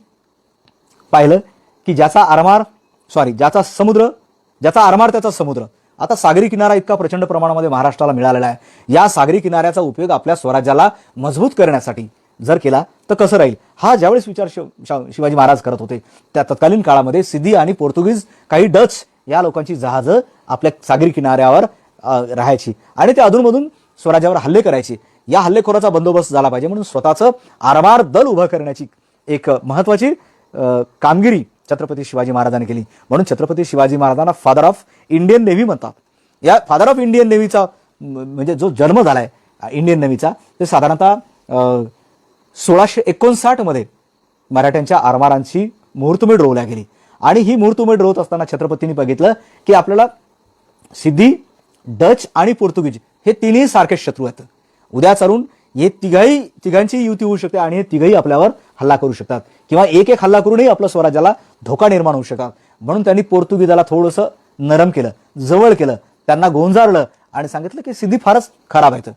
पाहिलं की ज्याचा आरमार त्याचा समुद्र. आता सागरी किनारा इतका प्रचंड प्रमाणामध्ये महाराष्ट्राला मिळालेला आहे. या सागरी किनाऱ्याचा उपयोग आपल्या स्वराज्याला मजबूत करण्यासाठी जर केला तर कसं राहील, हा ज्यावेळेस विचार शिवाजी महाराज करत होते त्या तत्कालीन काळामध्ये सिद्धी आणि पोर्तुगीज, काही डच या लोकांची जहाजं आपल्या सागरी किनाऱ्यावर राहायची आणि ते अधूनमधून स्वराज्यावर हल्ले करायचे. या हल्लेखोराचा बंदोबस्त झाला पाहिजे म्हणून स्वतःचं आरमार दल उभं करण्याची एक महत्वाची कामगिरी छत्रपती शिवाजी महाराजांनी केली. म्हणून छत्रपती शिवाजी महाराजांना फादर ऑफ इंडियन नेव्ही म्हणतात. या फादर ऑफ इंडियन नेव्हीचा म्हणजे जो जन्म झालाय इंडियन नेव्हीचा, ते साधारणतः 1659 मध्ये मराठ्यांच्या आरमारांची मुहूर्तमेढ रोवल्या गेली. आणि ही मुहूर्तमेढ रोवत असताना छत्रपतींनी बघितलं की आपल्याला सिद्धी, डच आणि पोर्तुगीज हे तिन्ही सारखे शत्रू आहेत. उद्या चालून हे तिघांची युती होऊ शकते आणि हे तिघही आपल्यावर हल्ला करू शकतात किंवा एक हल्ला करूनही आपल्या स्वराज्याला धोका निर्माण होऊ शकतात. म्हणून त्यांनी पोर्तुगीजाला थोडंसं नरम केलं, जवळ केलं, त्यांना गोंजारलं आणि सांगितलं की सिद्धी फारच खराब आहेत,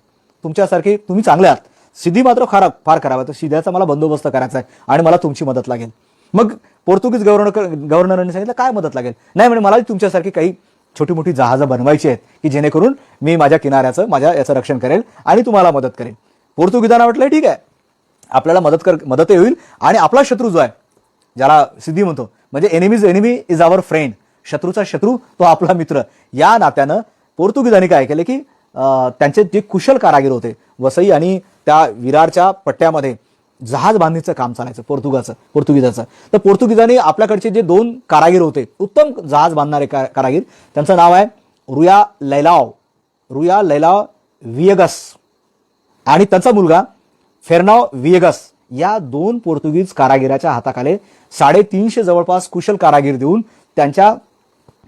तुमच्यासारखे तुम्ही चांगले आहात, सिद्धी मात्र फार खराब आहे, तर सिद्ध्याचा मला बंदोबस्त करायचा आहे आणि मला तुमची मदत लागेल. मग पोर्तुगीज गव्हर्नरांनी सांगितलं काय मदत लागेल, नाही म्हणे मला तुमच्यासारखी काही छोटी मोठी जहाजं बनवायची आहेत की जेणेकरून मी माझ्या किनाऱ्याचं याचं रक्षण करेल आणि तुम्हाला मदत करेल. पोर्तुगीजांना वाटलं ठीक आहे आपल्याला मदत होईल आणि आपला शत्रू जो आहे ज्याला सिद्धी म्हणतो म्हणजे एनिमी इज आवर फ्रेंड, शत्रूचा शत्रू तो आपला मित्र. या नात्यानं पोर्तुगीजांनी काय केलं की त्यांचे जे कुशल कारागीर होते वसई आणि त्या विरारच्या पट्ट्यामध्ये जहाज बांधणीचं काम चालायचं पोर्तुगीजाचं. तर पोर्तुगीजांनी आपल्याकडचे जे 2 कारागीर होते उत्तम जहाज बांधणारे कारागीर, त्यांचं नाव आहे रुया लैलाव वियगस आणि त्यांचा मुलगा फेर्नाव वियगस. या 2 पोर्तुगीज कारागिराच्या हाताखाली 350 जवळपास कुशल कारागीर देऊन त्यांच्या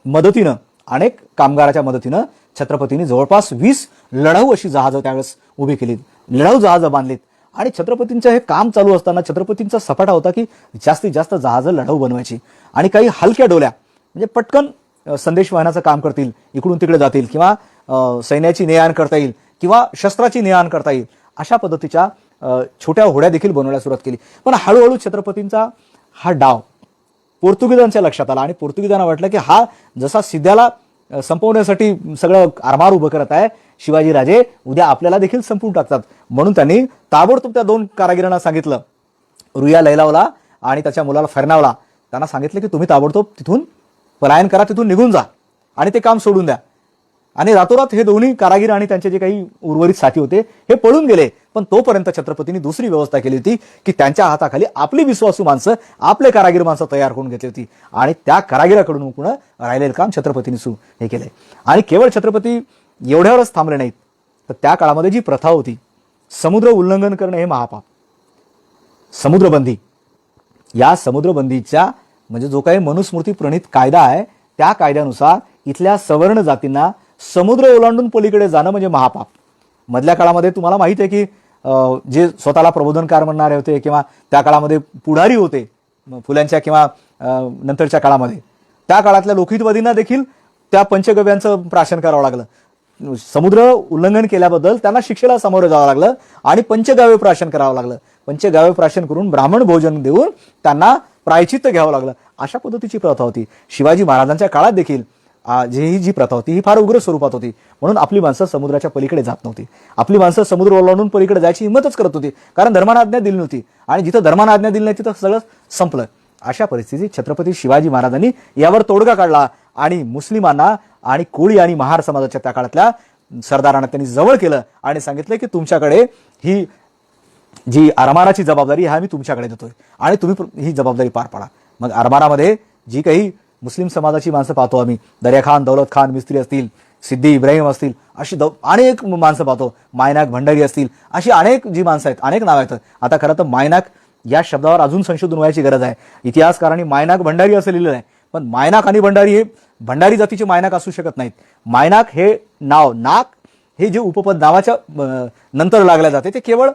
मदतीनं अनेक कामगाराच्या मदतीनं छत्रपतींनी जवळपास 20 लढाऊ अशी जहाजं त्यावेळेस उभी केलीत, लढाऊ जहाजं बांधलीत. आणि छत्रपतींचं हे काम चालू असताना छत्रपतींचा सपाटा होता की जास्तीत जास्त जहाजं लढाऊ बनवायची आणि काही हलक्या डोल्या म्हणजे पटकन संदेश वाहनाचं काम करतील, इकडून तिकडे जातील किंवा सैन्याची ने-आण करता येईल किंवा शस्त्राची ने-आण करता येईल, अशा पद्धतीच्या छोट्या होड्या देखील बनवायला सुरुवात केली. पण हळूहळू छत्रपतींचा हा डाव पोर्तुगीजांच्या लक्षात आला आणि पोर्तुगीजांना वाटलं की हा जसा सिद्ध्याला संपवण्यासाठी सगळं आरमार उभं करत आहे शिवाजीराजे, उद्या आपल्याला देखील संपवून टाकतात. म्हणून त्यांनी ताबडतोब त्या 2 कारागिरांना सांगितलं, रुया लैलावला आणि त्याच्या मुलाला फेर्नावला, त्यांना सांगितलं की तुम्ही ताबडतोब तिथून पलायन करा, तिथून निघून जा आणि ते काम सोडून द्या. आणि रातोरात हे दोन्ही कारागीर आणि त्यांचे जे काही उर्वरित साथी होते हे पळून गेले. पण तोपर्यंत छत्रपतींनी दुसरी व्यवस्था केली होती की त्यांच्या हाताखाली आपली विश्वासू माणसं, आपले कारागीर माणसं तयार करून घेतली होती आणि त्या कारागिराकडून पुन्हा राहिलेलं काम छत्रपतींनी हे केलंय. आणि केवळ छत्रपती एवढ्यावरच थांबले नाहीत, तर त्या काळामध्ये जी प्रथा होती समुद्र उल्लंघन करणं हे महापाप, समुद्रबंदी, या समुद्रबंदीच्या म्हणजे जो काही मनुस्मृती प्रणीत कायदा आहे त्या कायद्यानुसार इथल्या सवर्ण जातींना समुद्र ओलांडून पलीकडे जाणं म्हणजे महापाप. मधल्या काळामध्ये तुम्हाला माहिती आहे की जे स्वतःला प्रबोधनकार म्हणणारे होते किंवा त्या काळामध्ये पुढारी होते फुल्यांच्या किंवा नंतरच्या काळामध्ये, त्या काळातल्या लोकहितवादींना देखील त्या पंचगव्यांचं प्राशन करावं लागलं. समुद्र उल्लंघन केल्याबद्दल त्यांना शिक्षेला सामोरं जावं लागलं आणि पंचगावे प्राशन करावं लागलं. पंचगावे प्राशन करून ब्राह्मण भोजन देऊन त्यांना प्रायचित्त घ्यावं लागलं. अशा पद्धतीची प्रथा होती. शिवाजी महाराजांच्या काळात देखील जी प्रथा होती ही फार उग्र स्वरूपात होती. म्हणून आपली माणसं समुद्राच्या पलीकडे जात नव्हती. आपली माणसं समुद्र ओलांडून पलीकडे जायची हिंमतच करत होती, कारण धर्मानं आज्ञा दिली नव्हती आणि जिथं धर्मानं आज्ञा दिली नाही तिथं सगळं संपलं. अशा परिस्थितीत छत्रपती शिवाजी महाराजांनी यावर तोडगा काढला आणि मुस्लिमांना आणि कोळी आणि महार समाजाच्या त्या काळातल्या सरदारांना त्यांनी जवळ केलं आणि सांगितलं की तुमच्याकडे ही जी आरमाराची जबाबदारी आहे मी तुमच्याकडे देतोय आणि तुम्ही ही जबाबदारी पार पाडा. मग आरमारामध्ये जी काही मुस्लिम समाजाची माणसं पाहतो आम्ही, दर्या खान, दौलत खान मिस्त्री असतील, सिद्धी इब्राहिम असतील, अशी अनेक माणसं पाहतो, मायनाक भंडारी असतील, अशी अनेक जी माणसं आहेत, अनेक नाव आहेत. आता खरं तर मायनाक या शब्दावर अजून संशोधन व्हायची गरज आहे. इतिहासकारांनी मायनाक भंडारी असं लिहिलेलं आहे, पण मायनाक आणि भंडारी हे भंडारी जातीचे मायनाक असू शकत नाहीत. मायनाक हे नाव, नाक हे जे उपपद नावाच्या नंतर लागल्या जाते ते केवळ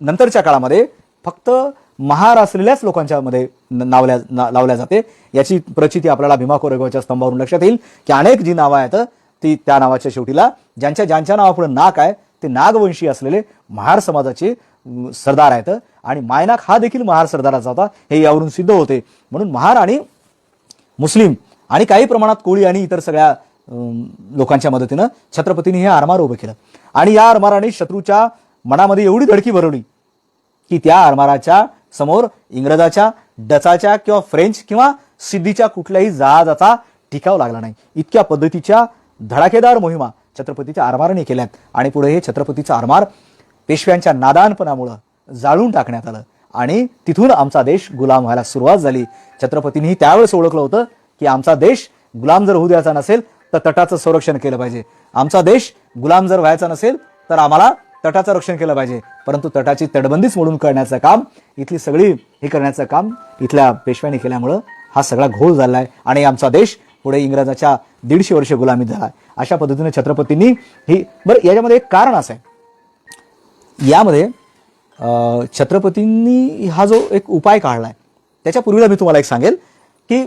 नंतरच्या काळामध्ये फक्त महार असलेल्याच लोकांच्या मध्ये लावल्या जाते. याची प्रचिती आपल्याला भीमा कोरेगावच्या स्तंभावरून लक्षात येईल की अनेक जी नावं आहेत ती त्या नावाच्या शेवटीला ज्यांच्या नावापुढे नाक आहे ते नागवंशी असलेले महार समाजाचे सरदार आहेत. आणि मायनाक हा देखील महार सरदाराचा होता हे यावरून सिद्ध होते. म्हणून महार आणि मुस्लिम आणि काही प्रमाणात कोळी आणि इतर सगळ्या लोकांच्या मदतीनं छत्रपतींनी हे आरमार उभं केलं. आणि या आरमाराने शत्रूच्या मनामध्ये एवढी धडकी भरवली की त्या आरमाराच्या समोर इंग्रजाच्या, डचाच्या किंवा फ्रेंच किंवा सिद्धीच्या कुठल्याही जहाजाचा टिकाव लागला नाही. इतक्या पद्धतीच्या धडाकेदार मोहिमा छत्रपतीच्या आरमाराने केल्यात. आणि पुढे हे छत्रपतीचं आरमार पेशव्यांच्या नादानपणामुळं जाळून टाकण्यात आलं आणि तिथून आमचा देश गुलाम व्हायला सुरुवात झाली. छत्रपतींनी त्यावेळेस ओळखलं होतं की आमचा देश गुलाम जर होऊ द्यायचा नसेल तर तटाचं संरक्षण केलं पाहिजे. आमचा देश गुलाम जर व्हायचा नसेल तर आम्हाला तटाचं रक्षण केलं पाहिजे. परंतु तटाची तटबंदीच मोडून करण्याचं काम, इथली सगळी हे करण्याचं काम इथल्या पेशव्यांनी केल्यामुळं हा सगळा घोळ झाला आहे आणि आमचा देश पुढे इंग्रजाच्या 150 वर्ष गुलामीत झाला. अशा पद्धतीने छत्रपतींनी ही बरं याच्यामध्ये एक कारण असं आहे, यामध्ये छत्रपतींनी हा जो एक उपाय काढलाय त्याच्या पूर्वीला मी तुम्हाला एक सांगेल की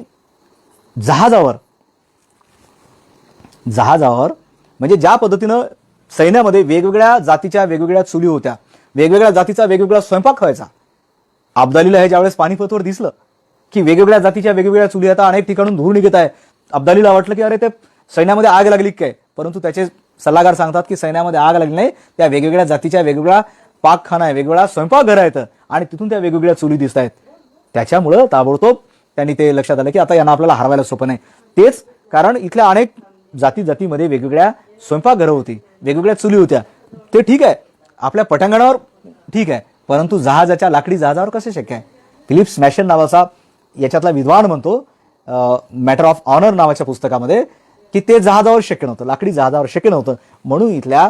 जहाजावर म्हणजे ज्या पद्धतीनं सैन्यामध्ये वेगवेगळ्या जातीच्या वेगवेगळ्या चुली होत्या, वेगवेगळ्या जातीचा वेगवेगळा स्वयंपाक व्हायचा. अब्दालीला हे ज्यावेळेस पानिपतवर दिसलं की वेगवेगळ्या जातीच्या वेगवेगळ्या चुली आता अनेक ठिकाणून धूर निघत आहे, अब्दालीला वाटलं की अरे ते सैन्यामध्ये आग लागली काय. परंतु त्याचे सल्लागार सांगतात की सैन्यामध्ये आग लागली नाही, त्या वेगवेगळ्या जातीच्या वेगवेगळा पाकखाना आहे, वेगवेगळा स्वयंपाकघर आहेत आणि तिथून त्या वेगवेगळ्या चुली दिसत आहेत. त्याच्यामुळं ताबडतोब त्यांनी ते लक्षात आलं की आता यांना आपल्याला हरवायला सोपं नाही. तेच कारण इथल्या अनेक जातीमध्ये वेगवेगळ्या स्वयंपाकघरं होती, वेगवेगळ्या चुली होत्या. ते ठीक आहे आपल्या पटांगणावर ठीक आहे, परंतु जहाजाच्या लाकडी जहाजावर कसे शक्य आहे. फिलिप स्मॅशन नावाचा याच्यातला विद्वान म्हणतो मॅटर ऑफ ऑनर नावाच्या पुस्तकामध्ये की ते जहाजावर शक्य नव्हतं, लाकडी जहाजावर शक्य नव्हतं. म्हणून इथल्या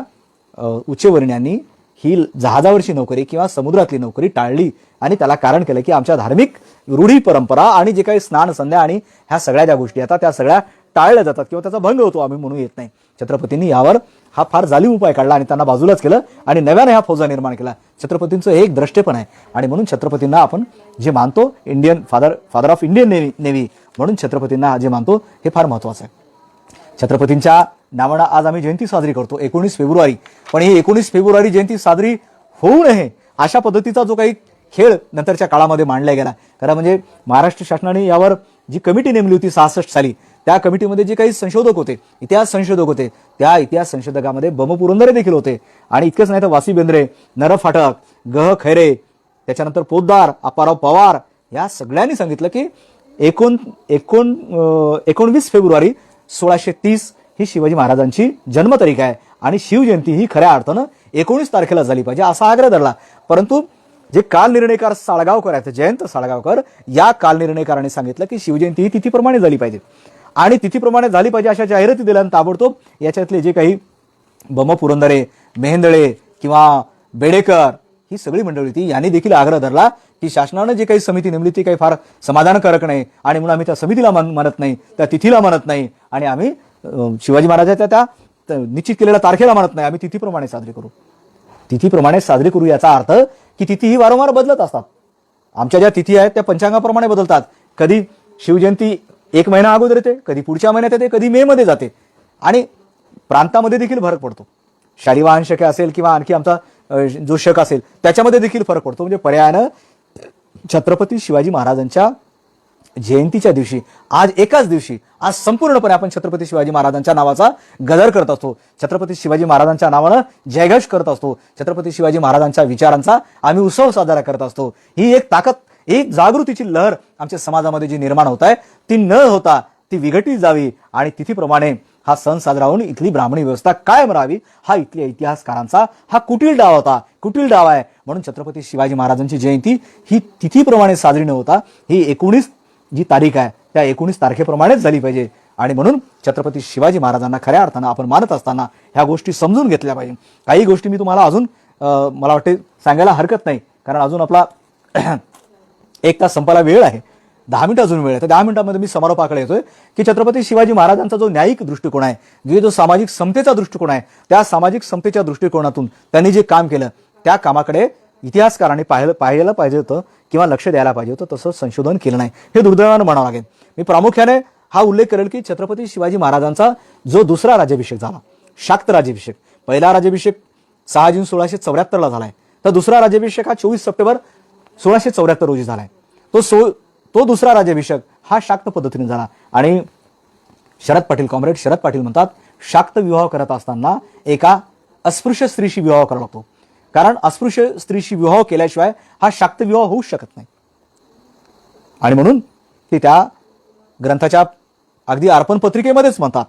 उच्चवर्णीयांनी ही जहाजावरची नोकरी किंवा समुद्रातली नोकरी टाळली आणि त्याला कारण केलं की आमच्या धार्मिक रूढी परंपरा आणि जे काही स्नान संध्या आणि ह्या सगळ्या ज्या गोष्टी आता त्या सगळ्या टाळल्या जातात किंवा त्याचा भंग होतो, आम्ही म्हणू येत नाही. छत्रपतींनी यावर हा फार जालीम उपाय काढला आणि त्यांना बाजूलाच केलं आणि नव्याने हा फौजा निर्माण केला. छत्रपतींचं हे एक द्रष्टेपण आहे आणि म्हणून छत्रपतींना आपण जे मानतो Indian father of Indian navy म्हणून छत्रपतींना जे मानतो हे फार महत्वाचं आहे. छत्रपतींच्या नावानं आज आम्ही जयंती साजरी करतो 19 फेब्रुवारी. पण ही 19 फेब्रुवारी जयंती साजरी होऊ नये अशा पद्धतीचा जो काही खेळ नंतरच्या काळामध्ये मांडला गेला. खरं म्हणजे महाराष्ट्र शासनाने यावर जी कमिटी नेमली होती 66 साली, त्या कमिटीमध्ये जे काही संशोधक होते, इतिहास संशोधक होते, त्या इतिहास संशोधकामध्ये बम पुरंदरे देखील होते. आणि इतकंच नाही तर वासी बेंद्रे, नर फाटक, गह खैरे, त्याच्यानंतर पोद्दार, अप्पाराव पवार या सगळ्यांनी सांगितलं की 19 फेब्रुवारी 1630 ही शिवाजी महाराजांची जन्मतारीख आहे आणि शिवजयंती ही खऱ्या अर्थानं 19 तारखेला झाली पाहिजे असा आग्रह धरला. परंतु जे कालनिर्णयकार साळगावकर आहेत, जयंत साळगावकर, या कालनिर्णयकारांनी सांगितलं की शिवजयंती ही तिथीप्रमाणे झाली पाहिजे आणि तिथीप्रमाणे झाली पाहिजे अशा जाहिराती दिल्यानं ताबडतोब याच्यातले जे काही बम पुरंदरे, मेहेंदळे किंवा बेडेकर ही सगळी मंडळी होती, यांनी देखील आग्रह धरला की शासनानं जे काही समिती नेमली ती काही फार समाधानकारक नाही आणि म्हणून आम्ही त्या समितीला मानत नाही, त्या तिथीला मानत नाही आणि आम्ही शिवाजी महाराजांच्या त्या निश्चित केलेल्या तारखेला मानत नाही, आम्ही तिथीप्रमाणे साजरी करू. तिथीप्रमाणे साजरी करू याचा अर्थ की तिथी ही वारंवार बदलत असतात. आमच्या ज्या तिथी आहेत त्या पंचांगाप्रमाणे बदलतात. कधी शिवजयंती 1 महिना अगोदर येते, कधी पुढच्या महिन्यात येते, कधी मे मध्ये जाते आणि प्रांतामध्ये देखील फरक पडतो. शालिवाहन शके असेल किंवा आणखी आमचा जो शक असेल त्याच्यामध्ये देखील फरक पडतो. म्हणजे पर्यायानं छत्रपती शिवाजी महाराजांच्या जयंतीच्या दिवशी आज एकाच दिवशी आज संपूर्णपणे आपण छत्रपती शिवाजी महाराजांच्या नावाचा गदर करत असतो, छत्रपती शिवाजी महाराजांच्या नावानं जयघोष करत असतो, छत्रपती शिवाजी महाराजांच्या विचारांचा आम्ही उत्सव साजरा करत असतो. ही एक ताकद, एक जागृतीची लहर आमच्या समाजामध्ये जी निर्माण होत आहे ती न होता ती विघटित जावी आणि तिथीप्रमाणे हा सण साजरा होऊन इथली ब्राह्मणी व्यवस्था कायम राहावी हा इथल्या इतिहासकारांचा हा कुटील डाव होता, कुटील डाव आहे. म्हणून छत्रपती शिवाजी महाराजांची जयंती ही तिथीप्रमाणे साजरी न होता ही 19 जी तारीख आहे त्या 19 तारखेप्रमाणेच झाली पाहिजे. आणि म्हणून छत्रपती शिवाजी महाराजांना खऱ्या अर्थानं आपण मानत असताना ह्या गोष्टी समजून घेतल्या पाहिजे. काही गोष्टी मी तुम्हाला अजून मला वाटते सांगायला हरकत नाही, कारण अजून आपला 1 तास संपायला वेळ आहे, 10 मिनिटं अजून वेळ आहे. तर 10 मिनिटांमध्ये मी समारोपाकडे येतोय की छत्रपती शिवाजी महाराजांचा जो न्यायिक दृष्टिकोन आहे, जो सामाजिक समतेचा दृष्टिकोन आहे, त्या सामाजिक समतेच्या दृष्टिकोनातून त्यांनी जे काम केलं त्या कामाकडे इतिहासकारांनी पाहायला पाहिजे होतं किंवा लक्ष द्यायला पाहिजे होतं, तसं संशोधन केलं नाही. हे दुर्दैवानं म्हणावं लागेल. मी प्रामुख्याने हा उल्लेख करेल की छत्रपती शिवाजी महाराजांचा जो दुसरा राज्याभिषेक झाला, शाक्त राज्याभिषेक, पहिला राज्याभिषेक 6 जून 1674 झालाय, तर दुसरा राज्याभिषेक हा 24 सप्टेंबर 1674 रोजी झालाय. तो दुसरा राज्याभिषेक हा शाक्त पद्धतीने झाला. आणि कॉम्रेड शरद पाटील म्हणतात, शाक्त विवाह करत असताना एका अस्पृश्य स्त्रीशी विवाह करावा लागतो, कारण अस्पृश्य स्त्रीशी विवाह केल्याशिवाय हा शाक्त विवाह होऊ शकत नाही. आणि म्हणून ते त्या ग्रंथाच्या अगदी अर्पण पत्रिकेमध्येच म्हणतात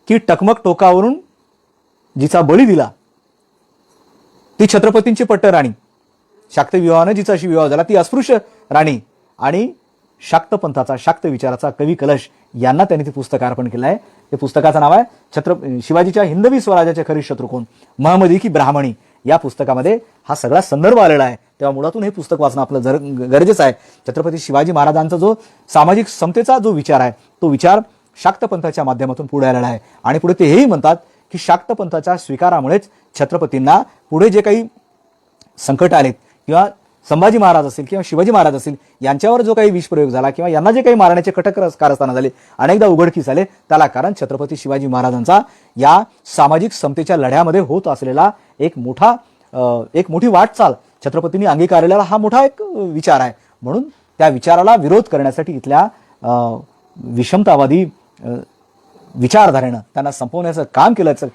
की टकमक टोकावरून जिचा बळी दिला ती छत्रपतींची पट्ट राणी, शाक्त विवाहाने जिचाशी विवाह झाला ती अस्पृश्य राणी. आणि शाक्त पंथाचा, शाक्त विचाराचा कवी कलश यांना त्यांनी ते पुस्तक अर्पण केलं आहे. ते पुस्तकाचं नाव आहे शिवाजीच्या हिंदवी स्वराज्याचे खरी शत्रू कोण, महमदी की ब्राह्मणी. या पुस्तकामध्ये हा सगळा संदर्भ आलेला आहे. तेव्हा मुळातून हे पुस्तक वाचणं आपलं गरजेचं आहे. छत्रपती शिवाजी महाराजांचा जो सामाजिक समतेचा जो विचार आहे, तो विचार शाक्त पंथाच्या माध्यमातून पुढे आलेला आहे. आणि पुढे ते हेही म्हणतात की शाक्त पंथाच्या स्वीकारामुळेच छत्रपतींना पुढे जे काही संकट आलेत, किंवा संभाजी महाराज असतील किंवा शिवाजी महाराज असतील यांच्यावर जो काही विषप्रयोग झाला किंवा यांना जे काही मारण्याचे कटक कारस्थान झाले, अनेकदा उघडकीस आले, त्याला कारण छत्रपती शिवाजी महाराजांचा या सामाजिक समतेच्या लढ्यामध्ये होत असलेला एक मोठी वाटचाल छत्रपतींनी अंगीकारलेला हा मोठा एक विचार आहे. म्हणून त्या विचाराला विरोध करण्यासाठी इथल्या विषमतावादी विचारधारेनं त्यांना संपवण्याचं काम केल्याचं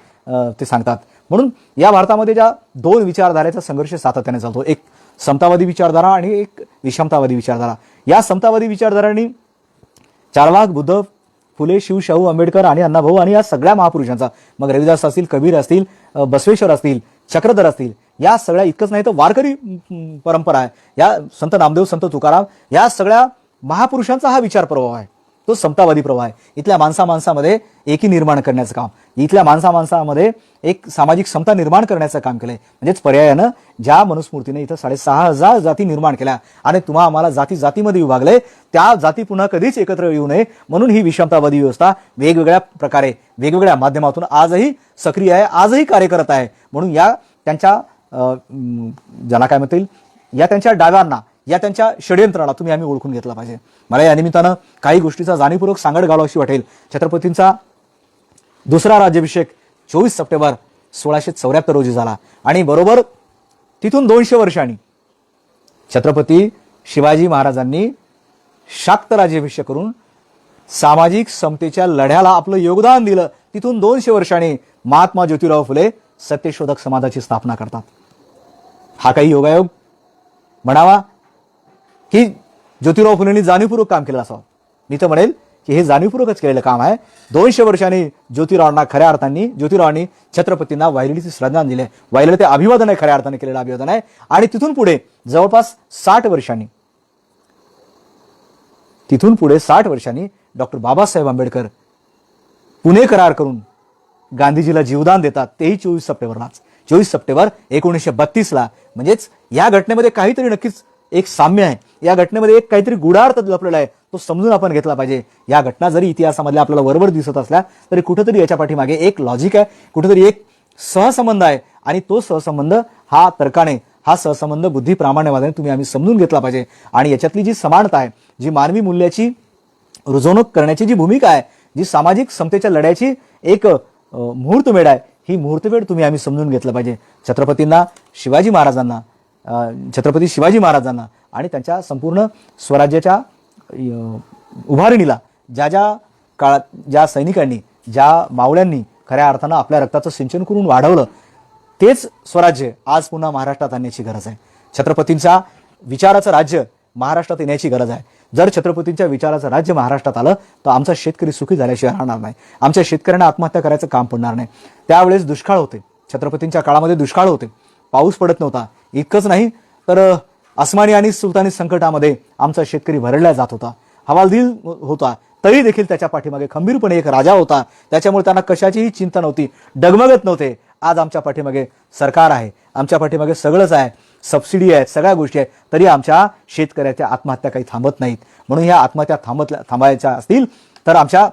ते सांगतात. म्हणून या भारतामध्ये ज्या दोन विचारधारेचा संघर्ष सातत्याने चालतो, एक समतावादी विचारधारा आणि एक विषमतावादी विचारधारा. या समतावादी विचारधारांनी चार्वाक, बुद्ध, फुले, शिव, शाहू, आंबेडकर आणि अण्णाभाऊ आणि या सगळ्या महापुरुषांचा, मग रविदास असतील, कबीर असतील, बसवेश्वर असतील, चक्रधर असतील, या सगळ्या, इतकंच नाही तर वारकरी परंपरा आहे, या संत नामदेव, संत तुकाराम, या सगळ्या महापुरुषांचा हा विचार प्रवाह आहे, तो समतावादी प्रवाह आहे. इथल्या माणसामध्ये एकी निर्माण करण्याचं काम, इथल्या माणसामध्ये एक सामाजिक समता निर्माण करण्याचं काम केलंय. म्हणजेच पर्यायानं ज्या मनुस्मृतीने इथं 6,500 जाती निर्माण केल्या आणि तुम्हा आम्हाला जातीमध्ये विभागले, त्या जाती पुन्हा कधीच एकत्र येऊ नये म्हणून ही विषमतावादी व्यवस्था वेगवेगळ्या प्रकारे वेगवेगळ्या माध्यमातून आजही सक्रिय आहे, आजही कार्य करत आहे. म्हणून या त्यांच्या ज्याला काय म्हणता येईल, या त्यांच्या डाव्यांना, या त्यांच्या षडयंत्राला आम्ही ओळखून घेतला पाहिजे. मला या निमित्तानं काही गोष्टीचा जाणीवपूर्वक सांगड घालावं अशी वाटेल. छत्रपतींचा दुसरा राज्याभिषेक 24 सप्टेंबर 1674 रोजी झाला आणि बरोबर तिथून 200 वर्षांनी छत्रपती शिवाजी महाराजांनी शाक्त राज्याभिषेक करून सामाजिक समतेच्या लढ्याला आपलं योगदान दिलं. तिथून 200 वर्षांनी महात्मा ज्योतिराव फुले सत्यशोधक समाजाची स्थापना करतात. हा काही योगायोग म्हणावा की ज्योतिराव फुलेंनी जाणीवपूर्वक काम केलं असावं? मी तर म्हणेल की हे जाणीवपूर्वकच केलेलं काम आहे. 200 वर्षांनी ज्योतिरावांनी छत्रपतींना वाहिलेली श्रद्धांजली दिली, वाहिलेलं ते अभिवादन आहे, खऱ्या अर्थाने केलेलं अभिवादन आहे. आणि तिथून पुढे जवळपास 60 वर्षांनी डॉक्टर बाबासाहेब आंबेडकर पुणे करार करून गांधीजीला जीवदान देतात, तेही 24 सप्टेंबर 1932ला. म्हणजेच या घटनेमध्ये काहीतरी नक्कीच एक साम्य आहे, या घटनेमध्ये एक काहीतरी गूढार्थ लपलेला आहे, तो समजून आपण घेतला पाहिजे. या घटना जरी इतिहासामधल्या आपल्याला वरवर दिसत असल्या तरी कुठेतरी याच्या पाठीमागे एक लॉजिक आहे, कुठेतरी एक सहसंबंध आहे. आणि तो सहसंबंध हा तर्काने, हा सहसंबंध बुद्धी प्रामाण्यवादाने आम्ही समजून घेतला पाहिजे. आणि याच्यातली जी समानता आहे, जी मानवी मूल्याची रुजवणूक करण्याची जी भूमिका आहे, जी सामाजिक समतेच्या लढ्याची एक मुहूर्तमेढ आहे, ही मुहूर्तमेढ आम्ही समजून घेतलं पाहिजे. छत्रपती शिवाजी महाराजांना आणि त्यांच्या संपूर्ण स्वराज्याच्या उभारणीला ज्या काळात ज्या सैनिकांनी, ज्या मावळ्यांनी खऱ्या अर्थानं आपल्या रक्ताचं सिंचन करून वाढवलं, तेच स्वराज्य आज पुन्हा महाराष्ट्रात आणण्याची गरज आहे. छत्रपतींच्या विचाराचं राज्य महाराष्ट्रात येण्याची गरज आहे. जर छत्रपतींच्या विचाराचं राज्य महाराष्ट्रात आलं तर आमचा शेतकरी सुखी झाल्याशिवाय राहणार नाही, आमच्या शेतकऱ्यांना आत्महत्या करायचं काम पडणार नाही. त्यावेळेस दुष्काळ होते, छत्रपतींच्या काळामध्ये दुष्काळ होते, पाऊस पडत नव्हता. इतकंच नाही तर अस्मानी आणि सुलतानी संकटामध्ये आमचा शेतकरी भरडला जात होता, हवालदिल होता, तरी देखील त्याच्या पाठीमागे खंबीरपणे एक राजा होता. त्याच्यामुळे त्यांना कशाचीही चिंता नव्हती, डगमगत नव्हते. आज आमच्या पाठीमागे सरकार आहे, आमच्या पाठीमागे सगळंच आहे, सबसिडी आहेत, सगळ्या गोष्टी आहेत, तरी आमच्या शेतकऱ्याच्या आत्महत्या काही थांबत नाहीत. म्हणून ह्या आत्महत्या थांबायच्या असतील तर आमच्या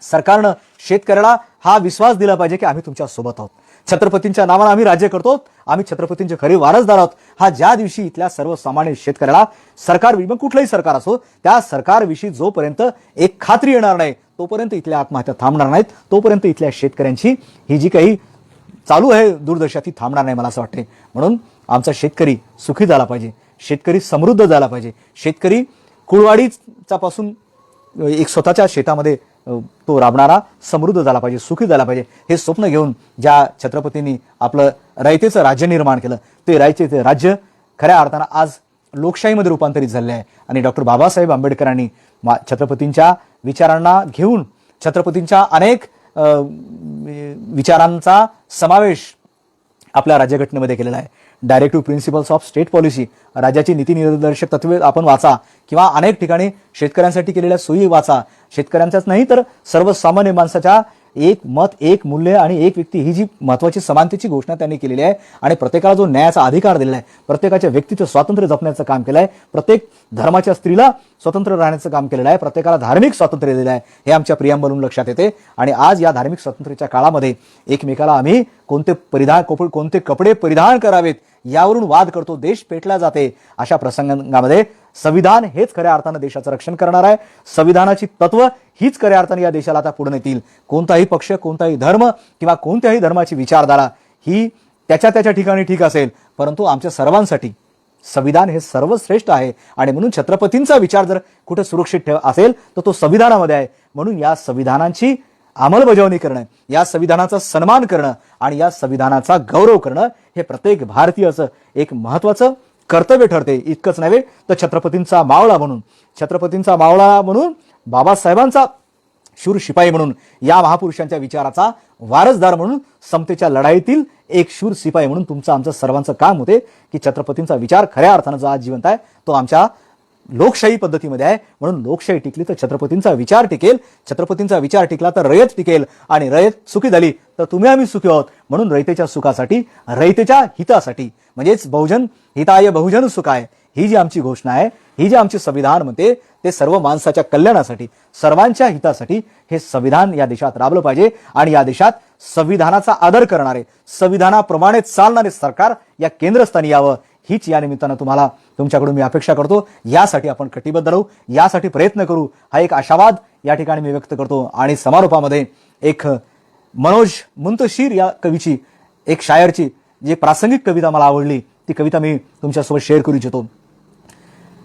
सरकारनं शेतकऱ्याला हा विश्वास दिला पाहिजे की आम्ही तुमच्या सोबत आहोत. छत्रपतींच्या नावानं आम्ही राज्य करतो आम्ही छत्रपतींचे खरे वारसदार आहोत, हा ज्या दिवशी इथल्या सर्वसामान्य शेतकऱ्याला सरकार, मग कुठलंही सरकार असो, त्या सरकारविषयी जोपर्यंत एक खात्री येणार नाही तोपर्यंत इथल्या आत्महत्या थांबणार नाहीत, तोपर्यंत इथल्या शेतकऱ्यांची ही जी काही चालू आहे दुर्दशा ती थांबणार नाही मला असं वाटते. म्हणून आमचा शेतकरी सुखी झाला पाहिजे, शेतकरी समृद्ध झाला पाहिजे, शेतकरी कुळवाडीचा पासून एक स्वतःच्या शेतामध्ये तो राबणारा समृद्ध झाला पाहिजे, सुखी झाला पाहिजे, हे स्वप्न घेऊन ज्या छत्रपतींनी आपलं रयतेचं राज्य निर्माण केलं, ते रयतेचं राज्य खऱ्या अर्थानं आज लोकशाहीमध्ये रूपांतरित झाले आहे. आणि डॉक्टर बाबासाहेब आंबेडकरांनी विचारांना घेऊन छत्रपतींच्या अनेक विचारांचा समावेश आपल्या राज्यघटनेमध्ये केलेला आहे. Directive principles of state policy, राज्याची नीतिनिर्देशक तत्वे आपण वाचा, किंवा अनेक ठिकाणी शेतकऱ्यांसाठी केलेल्या सोयी वाचा. शेतकऱ्यांच्याच नाही तर सर्वसामान्य माणसाच्या एक मत, एक मूल्य आणि एक व्यक्ती, ही जी महत्वाची समानतेची घोषणा त्यांनी केलेली आहे. आणि प्रत्येकाला जो न्यायाचा अधिकार दिलेला आहे, प्रत्येकाच्या व्यक्तीचं स्वातंत्र्य जपण्याचं काम केलं आहे, प्रत्येक धर्माच्या स्त्रीला स्वतंत्र राहण्याचं काम केलेलं आहे, प्रत्येकाला धार्मिक स्वातंत्र्य दिलेलं आहे, हे आमच्या प्रियांबलून लक्षात येते. आणि आज या धार्मिक स्वातंत्र्याच्या काळामध्ये एकमेकाला आम्ही कोणते कपडे परिधान करावेत यावरून वाद करतो, देश पेटला जाते. अशा प्रसंगामध्ये संविधान हेच खऱ्या अर्थानं देशाचं रक्षण करणार आहे. संविधानाची तत्व हीच खऱ्या अर्थानं या देशाला आता पुढे नेतील. कोणताही पक्ष, कोणताही धर्म किंवा कोणत्याही धर्माची विचारधारा ही त्याच्या ठिकाणी ठीक असेल, परंतु आमच्या सर्वांसाठी संविधान हे सर्वश्रेष्ठ आहे. आणि म्हणून छत्रपतींचा विचार जर कुठे सुरक्षित असेल तर तो संविधानामध्ये आहे. म्हणून या संविधानाची अंमलबजावणी करणं, या संविधानाचा सन्मान करणं आणि या संविधानाचा गौरव करणं हे प्रत्येक भारतीयाचं एक महत्वाचं कर्तव्य ठरते. इतकंच नव्हे तर छत्रपतींचा मावळा म्हणून, बाबासाहेबांचा शूर शिपाई म्हणून, या महापुरुषांच्या विचाराचा वारसदार म्हणून, समतेच्या लढाईतील एक शूर शिपाई म्हणून तुमचं आमचं सर्वांचं काम होते की छत्रपतींचा विचार खऱ्या अर्थानं जो आज जिवंत आहे तो आमच्या लोकशाही पद्धतीमध्ये आहे. म्हणून लोकशाही टिकली तर छत्रपतींचा विचार टिकेल, छत्रपतींचा विचार टिकला तर रयत टिकेल, आणि रयत सुखी झाली तर तुम्ही आम्ही सुखी आहोत. म्हणून रयतेच्या सुखासाठी, रयतेच्या हितासाठी, म्हणजेच बहुजन हिताय बहुजन सुखाय, ही जी आमची घोषणा आहे, ही जी आमचे संविधान म्हणते, ते सर्व माणसाच्या कल्याणासाठी, सर्वांच्या हितासाठी हे संविधान या देशात राबलं पाहिजे. आणि या देशात संविधानाचा आदर करणारे, संविधानाप्रमाणे चालणारे सरकार या केंद्रस्थानी यावं, हीच या निमित्तानं तुमच्याकडून मी अपेक्षा करतो. यासाठी आपण कटिबद्ध राहू, यासाठी प्रयत्न करू, हा एक आशावाद या ठिकाणी मी व्यक्त करतो. आणि समारोपामध्ये एक मनोज मुंतशीर या कवीची, एक शायरची जी प्रासंगिक कविता मला आवडली, ती कविता मी तुमच्यासोबत शेअर करू इच्छितो.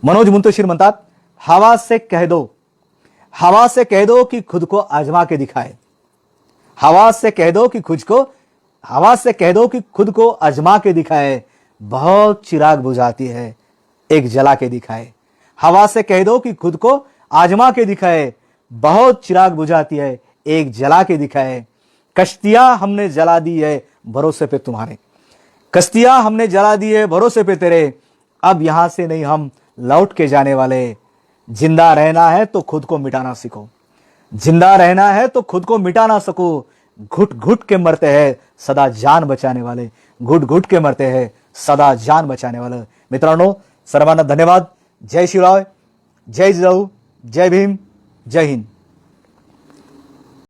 मनोज मुंतशीर म्हणतात, हवा से कह दो कि खुद को आजमा के दिखाए, हवा से कह दो कि खुद को आजमा के दिखाए, बहुत चिराग बुझाती है एक जला के दिखाए, हवा से कह दो कि खुद को आजमा के दिखाए, बहुत चिराग बुझाती है एक जला के दिखाए, कश्तियां हमने जला दी है भरोसे पे तुम्हारे, कश्तियां हमने जला दी है भरोसे पे तेरे, अब यहां से नहीं हम लौट के जाने वाले, जिंदा रहना है तो खुद को मिटाना सीखो, जिंदा रहना है तो खुद को मिटा ना सको, घुट घुट के मरते हैं सदा जान बचाने वाले, घुट घुट के मरते हैं सदा जान बचाने वाले. मित्रांनो, सर्वांना धन्यवाद. जय शिवराय, जय जिजाऊ, जय भीम, जय हिंद.